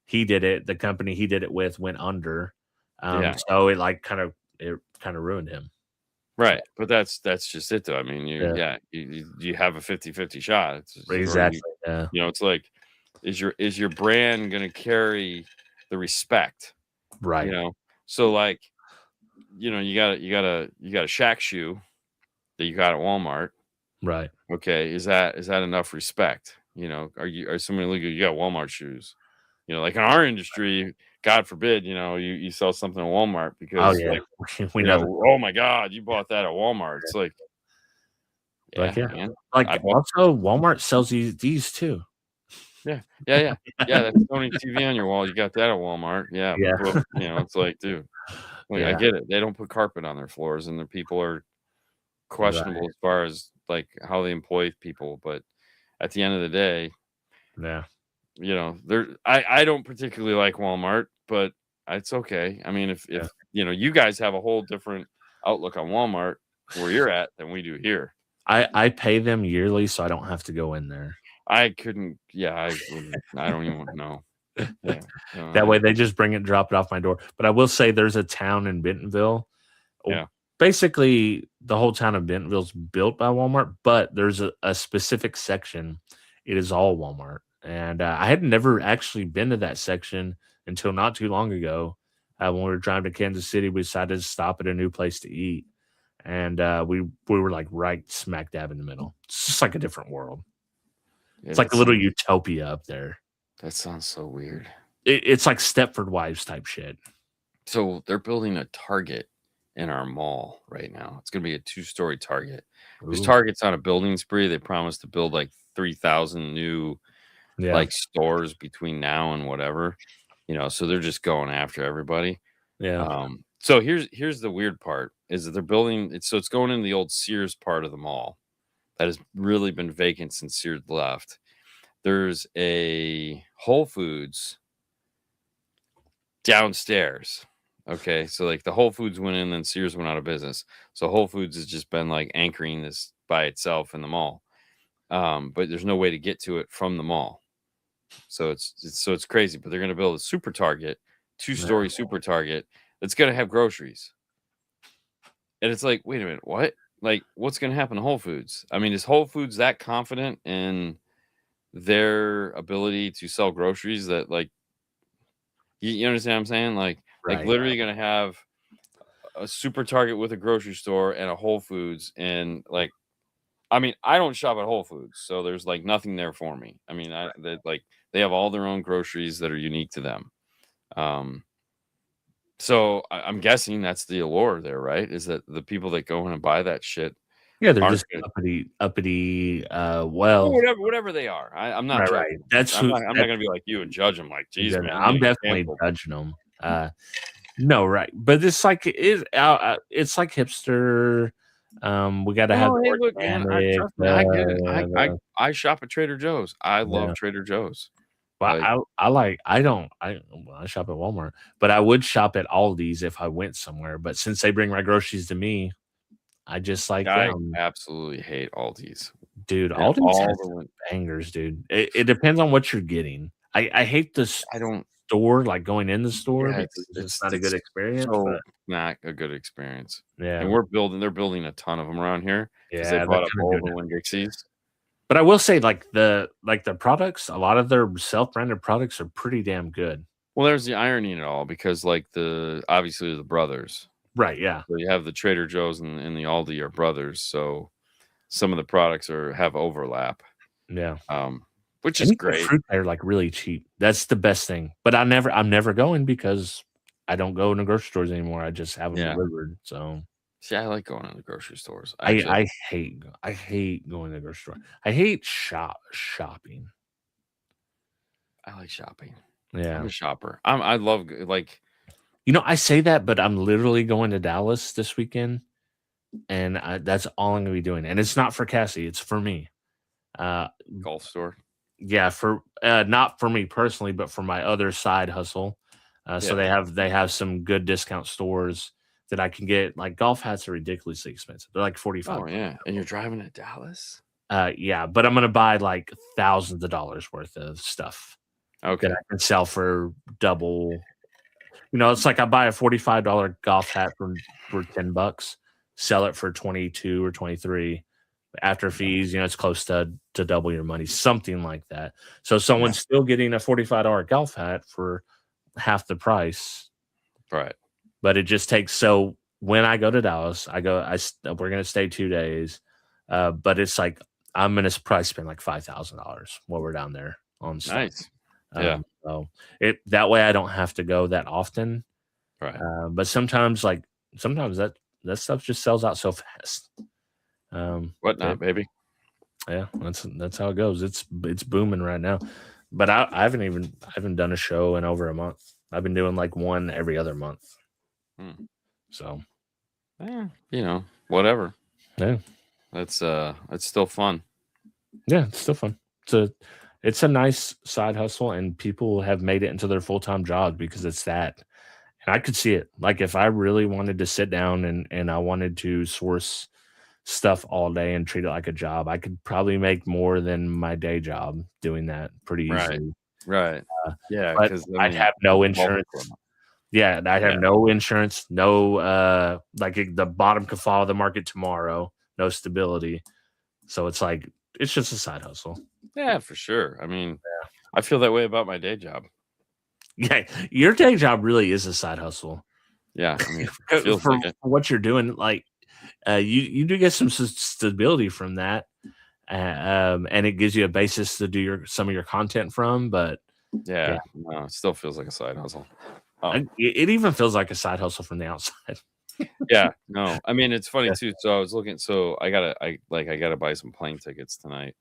He did it. The company he did it with went under. So it kind of ruined him. Right. But that's just it though. I mean, you have a 50-50 shot. Exactly. It's like, is your brand going to carry the respect? Right. So like, you got a Shaq shoe that you got at Walmart. Right. Okay. Is that enough respect? Are somebody looking, you got Walmart shoes? Like in our industry, God forbid, you sell something at Walmart because we know. Oh my God, you bought that at Walmart. It's like, man. Also Walmart sells these too. Yeah. That's Sony TV on your wall. You got that at Walmart. Yeah. But, it's like, dude, I get it. They don't put carpet on their floors, and the people are questionable as far as like how they employ people. But at the end of the day, I don't particularly like Walmart, but it's okay. I mean, if you guys have a whole different outlook on Walmart where you're at than we do here. I pay them yearly, so I don't have to go in there. I couldn't. Yeah, I don't even know. Yeah. That way they just bring it, drop it off my door. But I will say there's a town in Bentonville. Yeah. Basically, the whole town of Bentonville's built by Walmart, but there's a specific section. It is all Walmart. And I had never actually been to that section until not too long ago. When we were driving to Kansas City, we decided to stop at a new place to eat. And we were like right smack dab in the middle. It's just like a different world. It's like a little utopia up there. That sounds so weird. It's like Stepford Wives type shit. So they're building a Target in our mall right now. It's going to be a 2-story Target. Because Target's on a building spree. They promised to build like 3,000 new like stores between now and whatever. So they're just going after everybody. Yeah. So here's the weird part is that they're building it. So it's going in the old Sears part of the mall that has really been vacant since Sears left. There's a Whole Foods downstairs. Okay, so like the Whole Foods went in, then Sears went out of business. So Whole Foods has just been like anchoring this by itself in the mall, but there's no way to get to it from the mall. So it's crazy. But they're going to build a super Target, 2-story super Target that's going to have groceries. And it's like, wait a minute, what? Like, what's going to happen to Whole Foods? I mean, is Whole Foods that confident in their ability to sell groceries that like you understand what I'm saying? Like literally gonna have a super Target with a grocery store and a Whole Foods, and like I mean I don't shop at Whole Foods, so there's like nothing there for me. I mean they have all their own groceries that are unique to them. So I'm guessing that's the allure there, right? Is that the people that go in and buy that shit? Yeah, they're just uppity. Well, whatever they are. I'm not. Right. I'm not going to be like you and judge them. Like, geez, man. I'm definitely judging them. No, right, but it's like it's like hipster. We got to have. Hey, look, man, I get it. I shop at Trader Joe's. I love Trader Joe's. Well, I shop at Walmart, but I would shop at Aldi's if I went somewhere. But since they bring my groceries to me, I just like I absolutely hate Aldi's. Dude, Aldi's has bangers, dude. It depends on what you're getting. I hate this. I don't store like going in the store because it's not a good experience. So not a good experience. Yeah, and they're building a ton of them around here. Yeah, they bought up all the Winn-Dixies. But I will say, like the products, a lot of their self-branded products are pretty damn good. Well, there's the irony in it all because like obviously the brothers. Right, yeah. So you have the Trader Joe's and the Aldi are brothers, so some of the products have overlap. Yeah. Which is great. Fruit they're like really cheap. That's the best thing. But I'm never going because I don't go into grocery stores anymore. I just have them delivered. So see, I like going to the grocery stores. I hate going to the grocery store. I hate shopping. I like shopping. Yeah, I'm a shopper. I love like. I say that, but I'm literally going to Dallas this weekend, and that's all I'm going to be doing. And it's not for Cassie; it's for me. Golf store. Yeah, for not for me personally, but for my other side hustle. So they have some good discount stores that I can get. Like golf hats are ridiculously expensive; they're like $45. Oh yeah, and you're driving to Dallas? Yeah, but I'm gonna buy like thousands of dollars worth of stuff. Okay, that I can sell for double. It's like I buy a $45 golf hat for $10, sell it for 22 or 23. After fees, it's close to double your money, something like that. So someone's still getting a $45 golf hat for half the price, right? But it just takes. So when I go to Dallas, we're gonna stay 2 days, but it's like I'm gonna probably spend like $5,000 while we're down there on stuff. Nice. Yeah. So that way I don't have to go that often. Right. But sometimes that stuff just sells out so fast. Whatnot, baby. Yeah, that's how it goes. It's booming right now. But I haven't done a show in over a month. I've been doing like one every other month. So whatever. Yeah. It's still fun. Yeah, it's still fun. It's a nice side hustle, and people have made it into their full-time job because it's that. And I could see it. Like if I really wanted to sit down and I wanted to source stuff all day and treat it like a job, I could probably make more than my day job doing that pretty easily. Right. Yeah, but because I'd have no insurance. Yeah, I'd have no insurance, no like the bottom could follow the market tomorrow, no stability. So it's like it's just a side hustle. Yeah, for sure. I mean, I feel that way about my day job. Yeah, your day job really is a side hustle. Yeah, I mean, it feels for, like it. for what you're doing, like you do get some stability from that, and it gives you a basis to do some of your content from. But yeah, no, it still feels like a side hustle. It even feels like a side hustle from the outside. Yeah, no, I mean it's funny too. So I was looking. So I gotta buy some plane tickets tonight.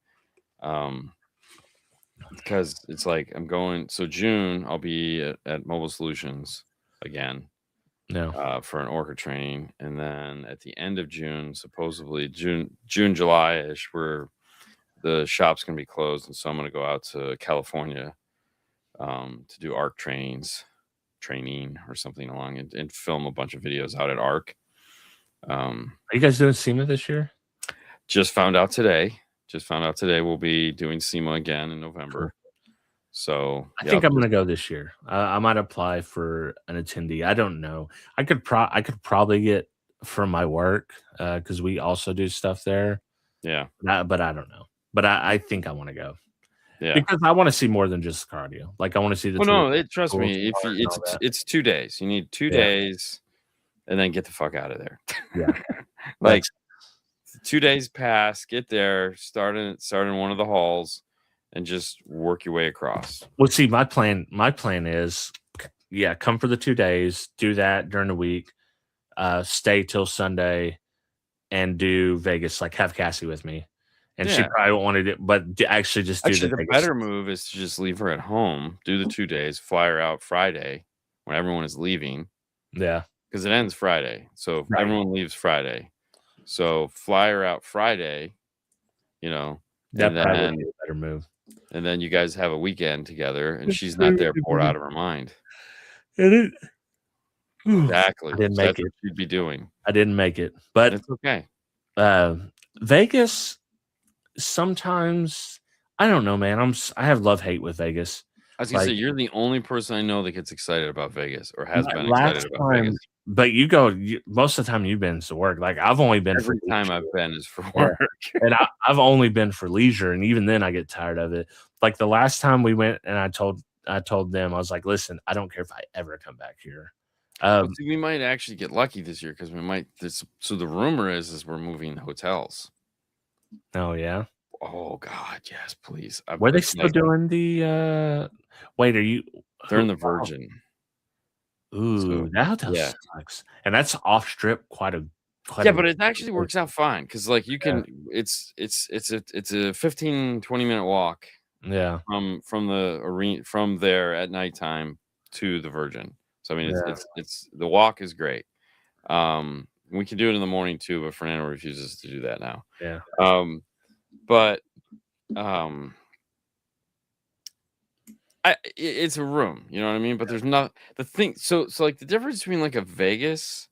Because it's like I'm going. So June I'll be at Mobile Solutions again. No. For an orca training, and then at the end of June, supposedly June, July-ish, where the shop's gonna be closed, and so I'm gonna go out to California to do ARC training or something along and film a bunch of videos out at ARC. Are you guys doing SEMA this year? Just found out today we'll be doing SEMA again in November. So I think I'm gonna go this year. I might apply for an attendee. I don't know. I could probably get from my work because we also do stuff there. Yeah, but I don't know. But I think I want to go. Yeah, because I want to see more than just cardio. Like I want to see the. Well, no, trust me. If it's 2 days, you need 2 days, and then get the fuck out of there. Yeah, like 2 days pass, get there, start in one of the halls, and just work your way across. Well, see, my plan is, come for the 2 days, do that during the week, stay till Sunday, and do Vegas. Like have Cassie with me. And she probably wanted it, but actually just do the better move is to just leave her at home, do the 2 days, fly her out Friday when everyone is leaving. Yeah. Because it ends Friday. So everyone leaves Friday. So fly her out Friday, that probably would be a better move. And then you guys have a weekend together and she's not there bored out of her mind. Exactly. I didn't make it. What you'd be doing. I didn't make it. But it's okay. Vegas. Sometimes I don't know, man. I have love-hate with Vegas. I was gonna say you're the only person I know that gets excited about Vegas or has been excited about Vegas. But most of the time you've been to work. Like I've only been every time I've been is for work, and I've only been for leisure, and even then I get tired of it. Like the last time we went, and I told them I was like, listen, I don't care if I ever come back here. We might actually get lucky this year because we might. So the rumor is we're moving hotels. Oh yeah. Oh God, yes, please. Were they still doing the? Wait, are you? They're in the Virgin. Ooh, that hotel sucks, and that's off strip quite a. But it actually works out fine because like you can. It's a 15-20 minute walk. Yeah. From the arena from there at nighttime to the Virgin. So I mean, it's the walk is great. We can do it in the morning too, but Fernando refuses to do that now. Yeah. It's a room, you know what I mean? But there's not the thing. So like the difference between like a Vegas,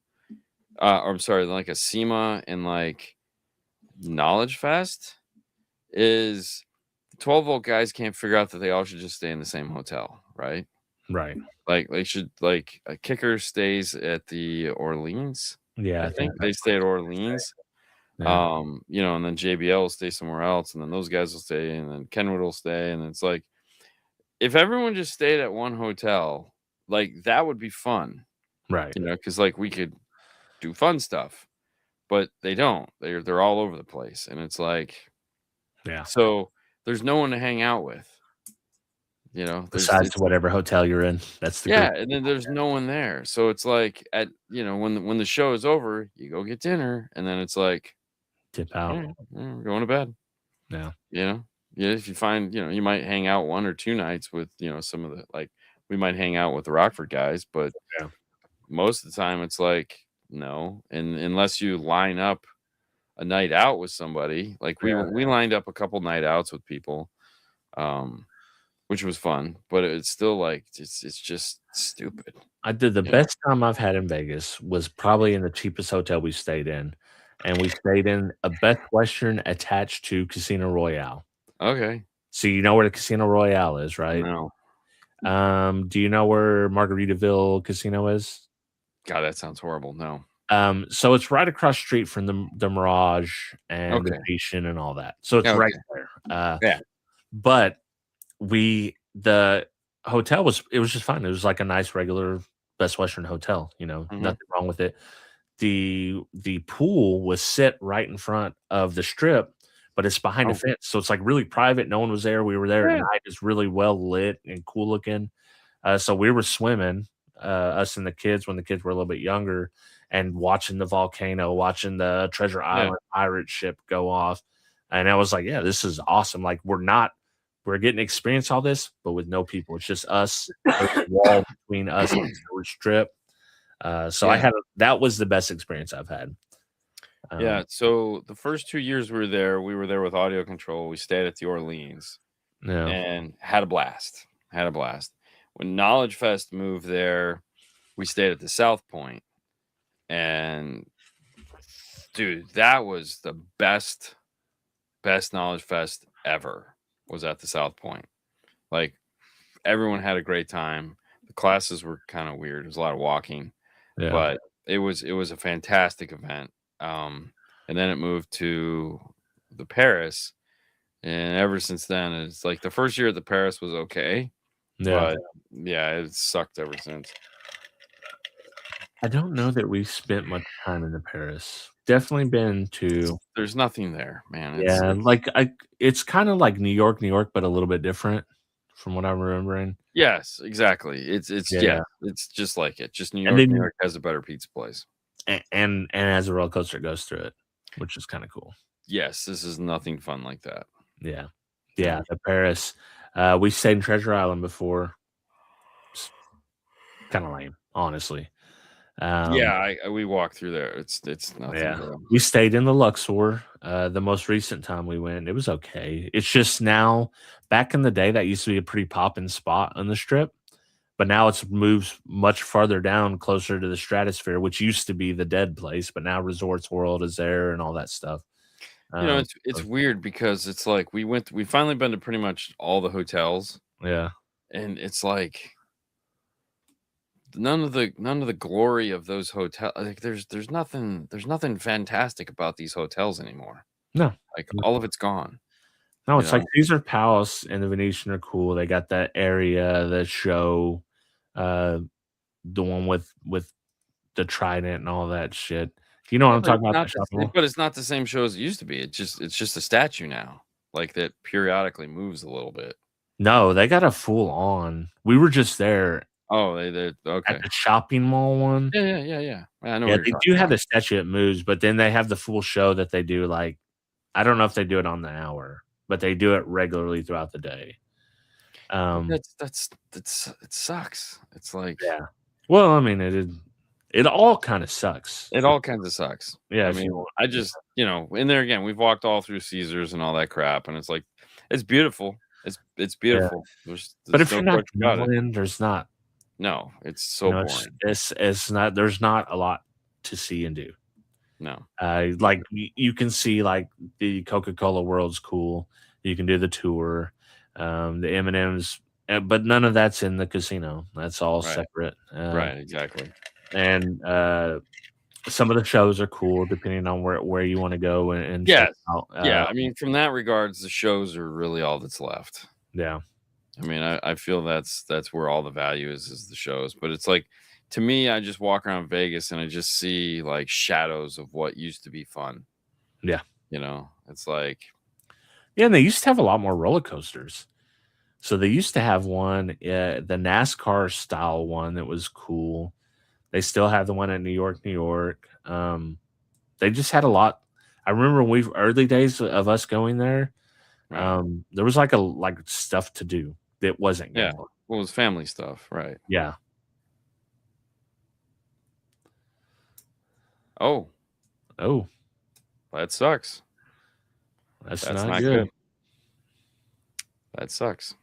or I'm sorry, like a SEMA and like Knowledge Fest is 12-volt guys can't figure out that they all should just stay in the same hotel, right? Right. Like they should like a kicker stays at the Orleans. Yeah, I think they stay at Orleans. Yeah. And then JBL will stay somewhere else, and then those guys will stay, and then Kenwood will stay, and it's like if everyone just stayed at one hotel, like that would be fun, right? Because like we could do fun stuff, but they don't. They're all over the place, and it's like, So there's no one to hang out with, besides whatever hotel you're in. That's the group. And then there's no one there, so it's like at when the show is over, you go get dinner, and then it's like tip out, we're going to bed. If you find you might hang out 1 or 2 nights with some of the like we might hang out with the Rockford guys, but most of the time it's like no, and unless you line up a night out with somebody, like we lined up a couple night outs with people, which was fun, but it's still like it's just stupid. I did the best time I've had in Vegas was probably in the cheapest hotel we stayed in, and we stayed in a Best Western attached to Casino Royale. Okay, so you know where the Casino Royale is, right? No. Do you know where Margaritaville Casino is? God, that sounds horrible. No. So it's right across street from the Mirage and the Okay. Station and all that. So it's Okay. right there. Yeah. But the hotel was just fine. It was like a nice regular Best Western hotel, nothing wrong with it. The pool was set right in front of the strip, but it's behind a fence. So it's like really private. No one was there. We were there at night. It's really well lit and cool looking. So we were swimming, us and the kids when the kids were a little bit younger, and watching the volcano, watching the Treasure Island pirate ship go off. And I was like, yeah, this is awesome. Like we're getting to experience all this, but with no people. It's just us. There's a wall between us and the Stewart Strip. So that was the best experience I've had. So the first 2 years we were there with audio control. We stayed at the Orleans and had a blast. When Knowledge Fest moved there, we stayed at the South Point. And dude, that was the best Knowledge Fest ever was at the South Point. Like everyone had a great time. The classes were kind of weird. It was a lot of walking, but it was a fantastic event. And then it moved to the Paris, and ever since then, it's like the first year at the Paris was okay, but it sucked ever since. I don't know that we spent much time in the Paris. Definitely been to. There's nothing there, man. It's kind of like New York, but a little bit different from what I'm remembering. Yes, exactly. It's just like it. Just New York has a better pizza place, and as a roller coaster goes through it, which is kind of cool. Yes, this is nothing fun like that. Yeah. The Paris. We stayed in Treasure Island before. Kind of lame, honestly. We walked through there. It's nothing. Yeah. We stayed in the Luxor. The most recent time we went, it was okay. It's just now, back in the day, that used to be a pretty poppin' spot on the Strip, but now it's moves much farther down, closer to the Stratosphere, which used to be the dead place, but now Resorts World is there and all that stuff. It's weird because it's like we finally been to pretty much all the hotels. Yeah, and it's like none of the glory of those hotels. Like there's nothing fantastic about these hotels anymore. No, like all of it's gone. No, it's like Caesar Palace and the Venetian are cool. They got that area, the show, the one with the trident and all that shit. You know what I'm talking about? But it's not the same show as it used to be. It's just a statue now, like that periodically moves a little bit. No, they got a full on. We were just there. Oh, they okay. At the shopping mall one. Yeah. I know. Yeah, they do have the statue that moves, but then they have the full show that they do. Like, I don't know if they do it on the hour, but they do it regularly throughout the day. It sucks. It's like Well, I mean, it all kind of sucks. It all kinds of sucks. Yeah, I mean, I just in there again. We've walked all through Caesars and all that crap, and it's like it's beautiful. It's beautiful. Yeah. But if you're not traveling, there's not. No, it's so boring. It's not. There's not a lot to see and do. No, like you can see like the Coca-Cola World's cool. You can do the tour, the M&Ms, but none of that's in the casino. That's all separate. Right, exactly. And some of the shows are cool depending on where you want to go and check out. I mean, from that regards, the shows are really all that's left. Yeah. I mean, I feel that's where all the value is the shows. But it's like, to me, I just walk around Vegas and I just see like shadows of what used to be fun. Yeah. It's like. Yeah, and they used to have a lot more roller coasters. So they used to have one, the NASCAR style one that was cool. They still have the one in New York. They just had a lot. I remember early days of us going there. There was like stuff to do that wasn't. Well, it was family stuff, right? Yeah. Oh, that sucks. That's not good. That sucks.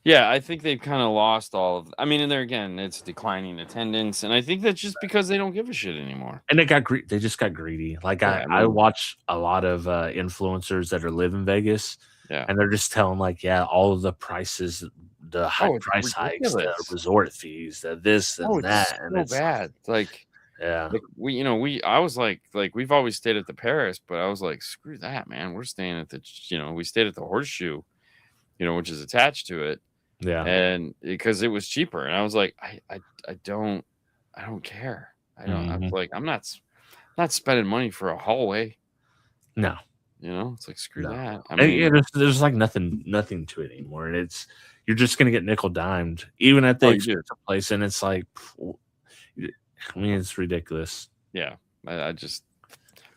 Yeah, I think they've kind of lost all of. I mean, and there again, it's declining attendance, and I think that's just because they don't give a shit anymore. And they just got greedy. Like I watch a lot of influencers that live in Vegas, Yeah. And they're just telling like, yeah, all of the prices, the price hikes, the resort fees, the this and that. And so bad. Like, I was like we've always stayed at the Paris, but I was like, screw that, man. We're staying at we stayed at the Horseshoe, which is attached to it. Yeah. And because it was cheaper. And I was like, I don't care. I'm like, I'm not spending money for a hallway. No. It's like, screw that. I mean, there's like nothing to it anymore. And you're just gonna get nickel dimed, even at the expensive place. And it's like, I mean, it's ridiculous. Yeah. But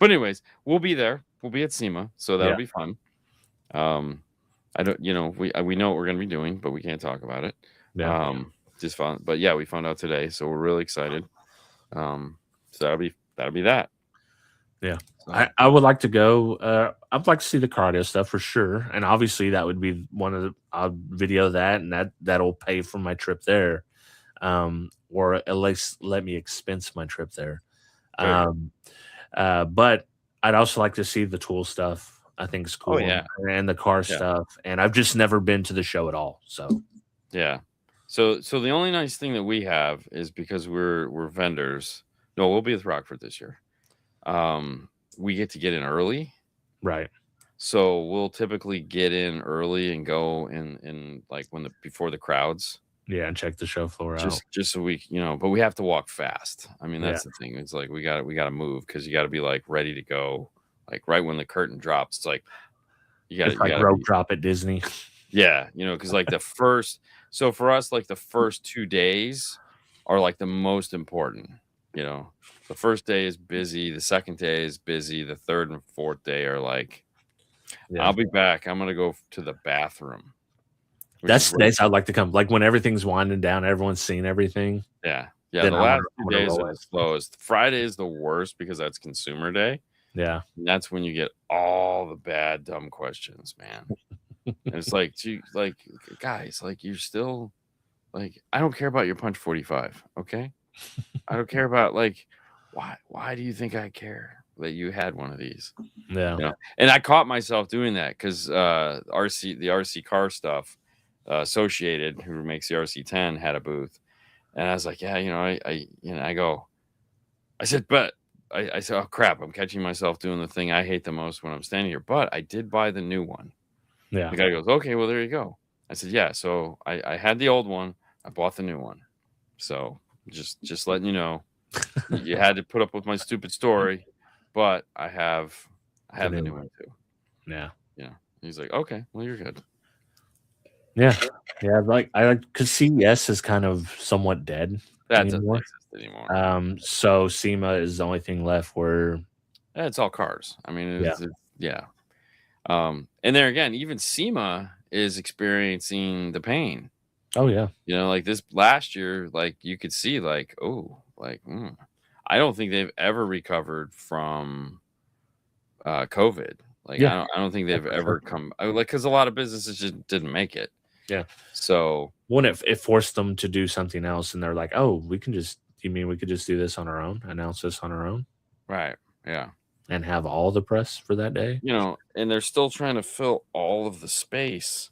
anyways, we'll be there. We'll be at SEMA, so that'll be fun. I don't, we know what we're gonna be doing, but we can't talk about it. Yeah. Just fun. But yeah, we found out today, so we're really excited. So that'll be that. Yeah. So. I would like to go. I'd like to see the cardio stuff for sure, and obviously that would be one of the. I'll video that, and that'll pay for my trip there, or at least let me expense my trip there. But I'd also like to see the tool stuff. I think it's cool. Oh, yeah. And the car stuff, and I've just never been to the show at all. So yeah. So the only nice thing that we have is because we're vendors. No, we'll be with Rockford this year. We get to get in early, right? So we'll typically get in early and go in like before the crowds. Yeah, and check the show floor out. Just so we, but we have to walk fast. I mean, that's the thing. It's like we got to move because you got to be like ready to go. Like right when the curtain drops, it's like you got to rope drop at Disney. Yeah, because like so for us, like the first 2 days are like the most important. The first day is busy, the second day is busy, the third and fourth day are like, I'll be back. I'm gonna go to the bathroom. That's the days I'd like to come. Like when everything's winding down, everyone's seen everything. Yeah. The last 2 days are the slowest. Friday is the worst because that's consumer day. Yeah. And that's when you get all the bad, dumb questions, man. And it's like, guys, like you're still like, I don't care about your Punch 45. Okay. I don't care about like, why do you think I care that you had one of these? Yeah. And I caught myself doing that because the RC car stuff Associated, who makes the RC10, had a booth. And I was like, yeah, I said, but I said, oh crap, I'm catching myself doing the thing I hate the most when I'm standing here. But I did buy the new one. Yeah. The guy goes, okay, well, there you go. I said, yeah. So I had the old one. I bought the new one. So just letting you know, you had to put up with my stupid story, but I have the new one too. Yeah. Yeah. He's like, okay, well, you're good. Yeah. Yeah. Like because CES is kind of somewhat dead. That doesn't exist anymore. So SEMA is the only thing left where it's all cars. I mean, yeah. And there again, even SEMA is experiencing the pain. Oh yeah. Like this last year, like you could see like, I don't think they've ever recovered from COVID. Like, I don't think they've ever come because a lot of businesses just didn't make it. Yeah. So it forced them to do something else, and they're like, "Oh, we could just do this on our own, announce this on our own, right? Yeah, and have all the press for that day." And they're still trying to fill all of the space,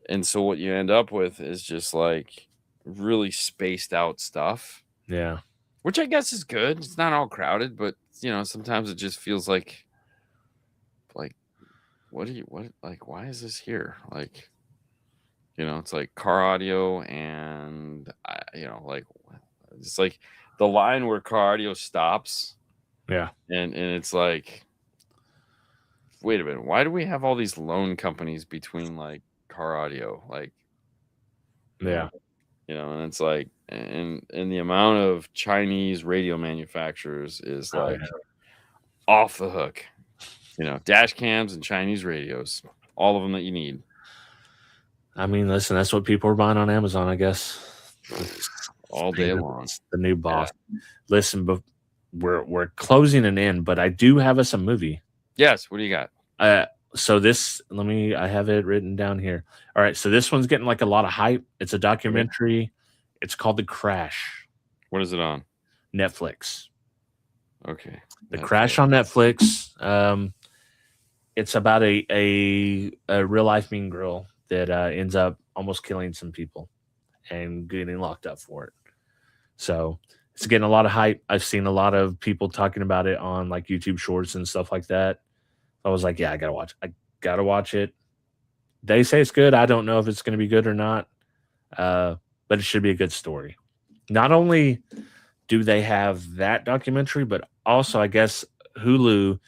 and so what you end up with is just like really spaced out stuff. Yeah, which I guess is good. It's not all crowded, but sometimes it just feels like why is this here? Like. It's like car audio and, it's like the line where car audio stops. Yeah. And it's like, wait a minute. Why do we have all these loan companies between like car audio? Like, yeah. And it's like, and the amount of Chinese radio manufacturers is like off the hook, dash cams and Chinese radios, all of them that you need. I mean, listen, that's what people are buying on Amazon, I guess. All day long. The new boss. Yeah. Listen, but we're closing it in, but I do have us a movie. Yes. What do you got? So this, I have it written down here. All right. So this one's getting like a lot of hype. It's a documentary. Mm-hmm. It's called The Crash. What is it on? Netflix. Okay. The Crash on Netflix. it's about a real life mean girl that ends up almost killing some people and getting locked up for it. So it's getting a lot of hype. I've seen a lot of people talking about it on like YouTube Shorts and stuff like that. I was like, yeah, I gotta watch. I gotta watch it. They say it's good. I don't know if it's going to be good or not, but it should be a good story. Not only do they have that documentary, but also I guess Hulu,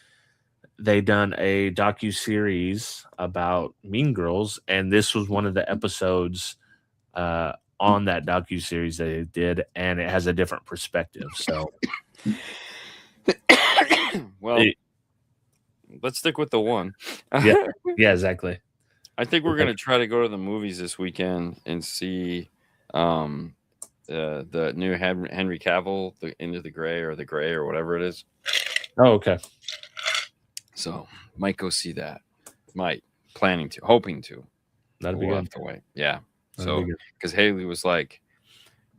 they done a docu-series about Mean Girls, and this was one of the episodes on that docu-series they did, and it has a different perspective. So, well, let's stick with the one. yeah, exactly. I think we're gonna try to go to the movies this weekend and see the new Henry Cavill, the Into the Gray or whatever it is. Oh, okay. So might go see that. Might planning to, hoping to. That'd be good. To wait. Yeah. So because Haley was like,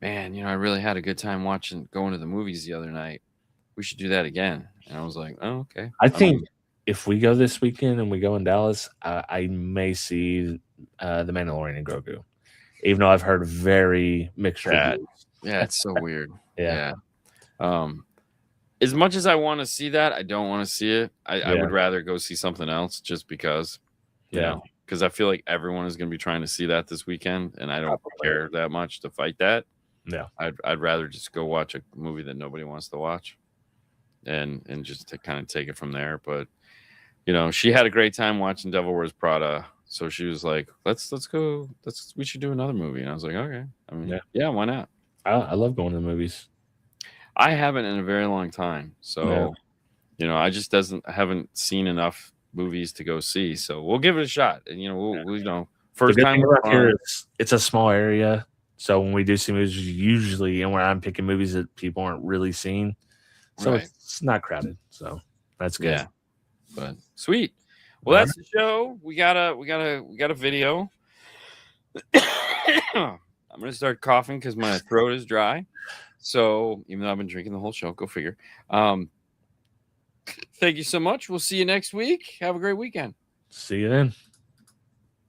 man, I really had a good time going to the movies the other night. We should do that again. And I was like, oh, okay. I think if we go this weekend and we go in Dallas, I may see The Mandalorian and Grogu, even though I've heard very mixed reviews. Yeah, it's so weird. Yeah. As much as I want to see that, I don't want to see it. I would rather go see something else just because. Because I feel like everyone is going to be trying to see that this weekend, and I don't care that much to fight that. Yeah, I'd rather just go watch a movie that nobody wants to watch, and just to kind of take it from there. But she had a great time watching Devil Wears Prada, so she was like, "Let's go. We should do another movie." And I was like, "Okay, I mean, yeah, why not?" I love going to the movies. I haven't in a very long time, so I just haven't seen enough movies to go see, so we'll give it a shot. And we'll first time here, it's a small area, so when we do see movies, usually and where I'm picking movies that people aren't really seeing, so it's not crowded, so that's good. Yeah, but sweet. Well, that's the show. We got a video. I'm gonna start coughing because my throat is dry. So even though I've been drinking the whole show, go figure. Thank you so much. We'll see you next week. Have a great weekend. See you then.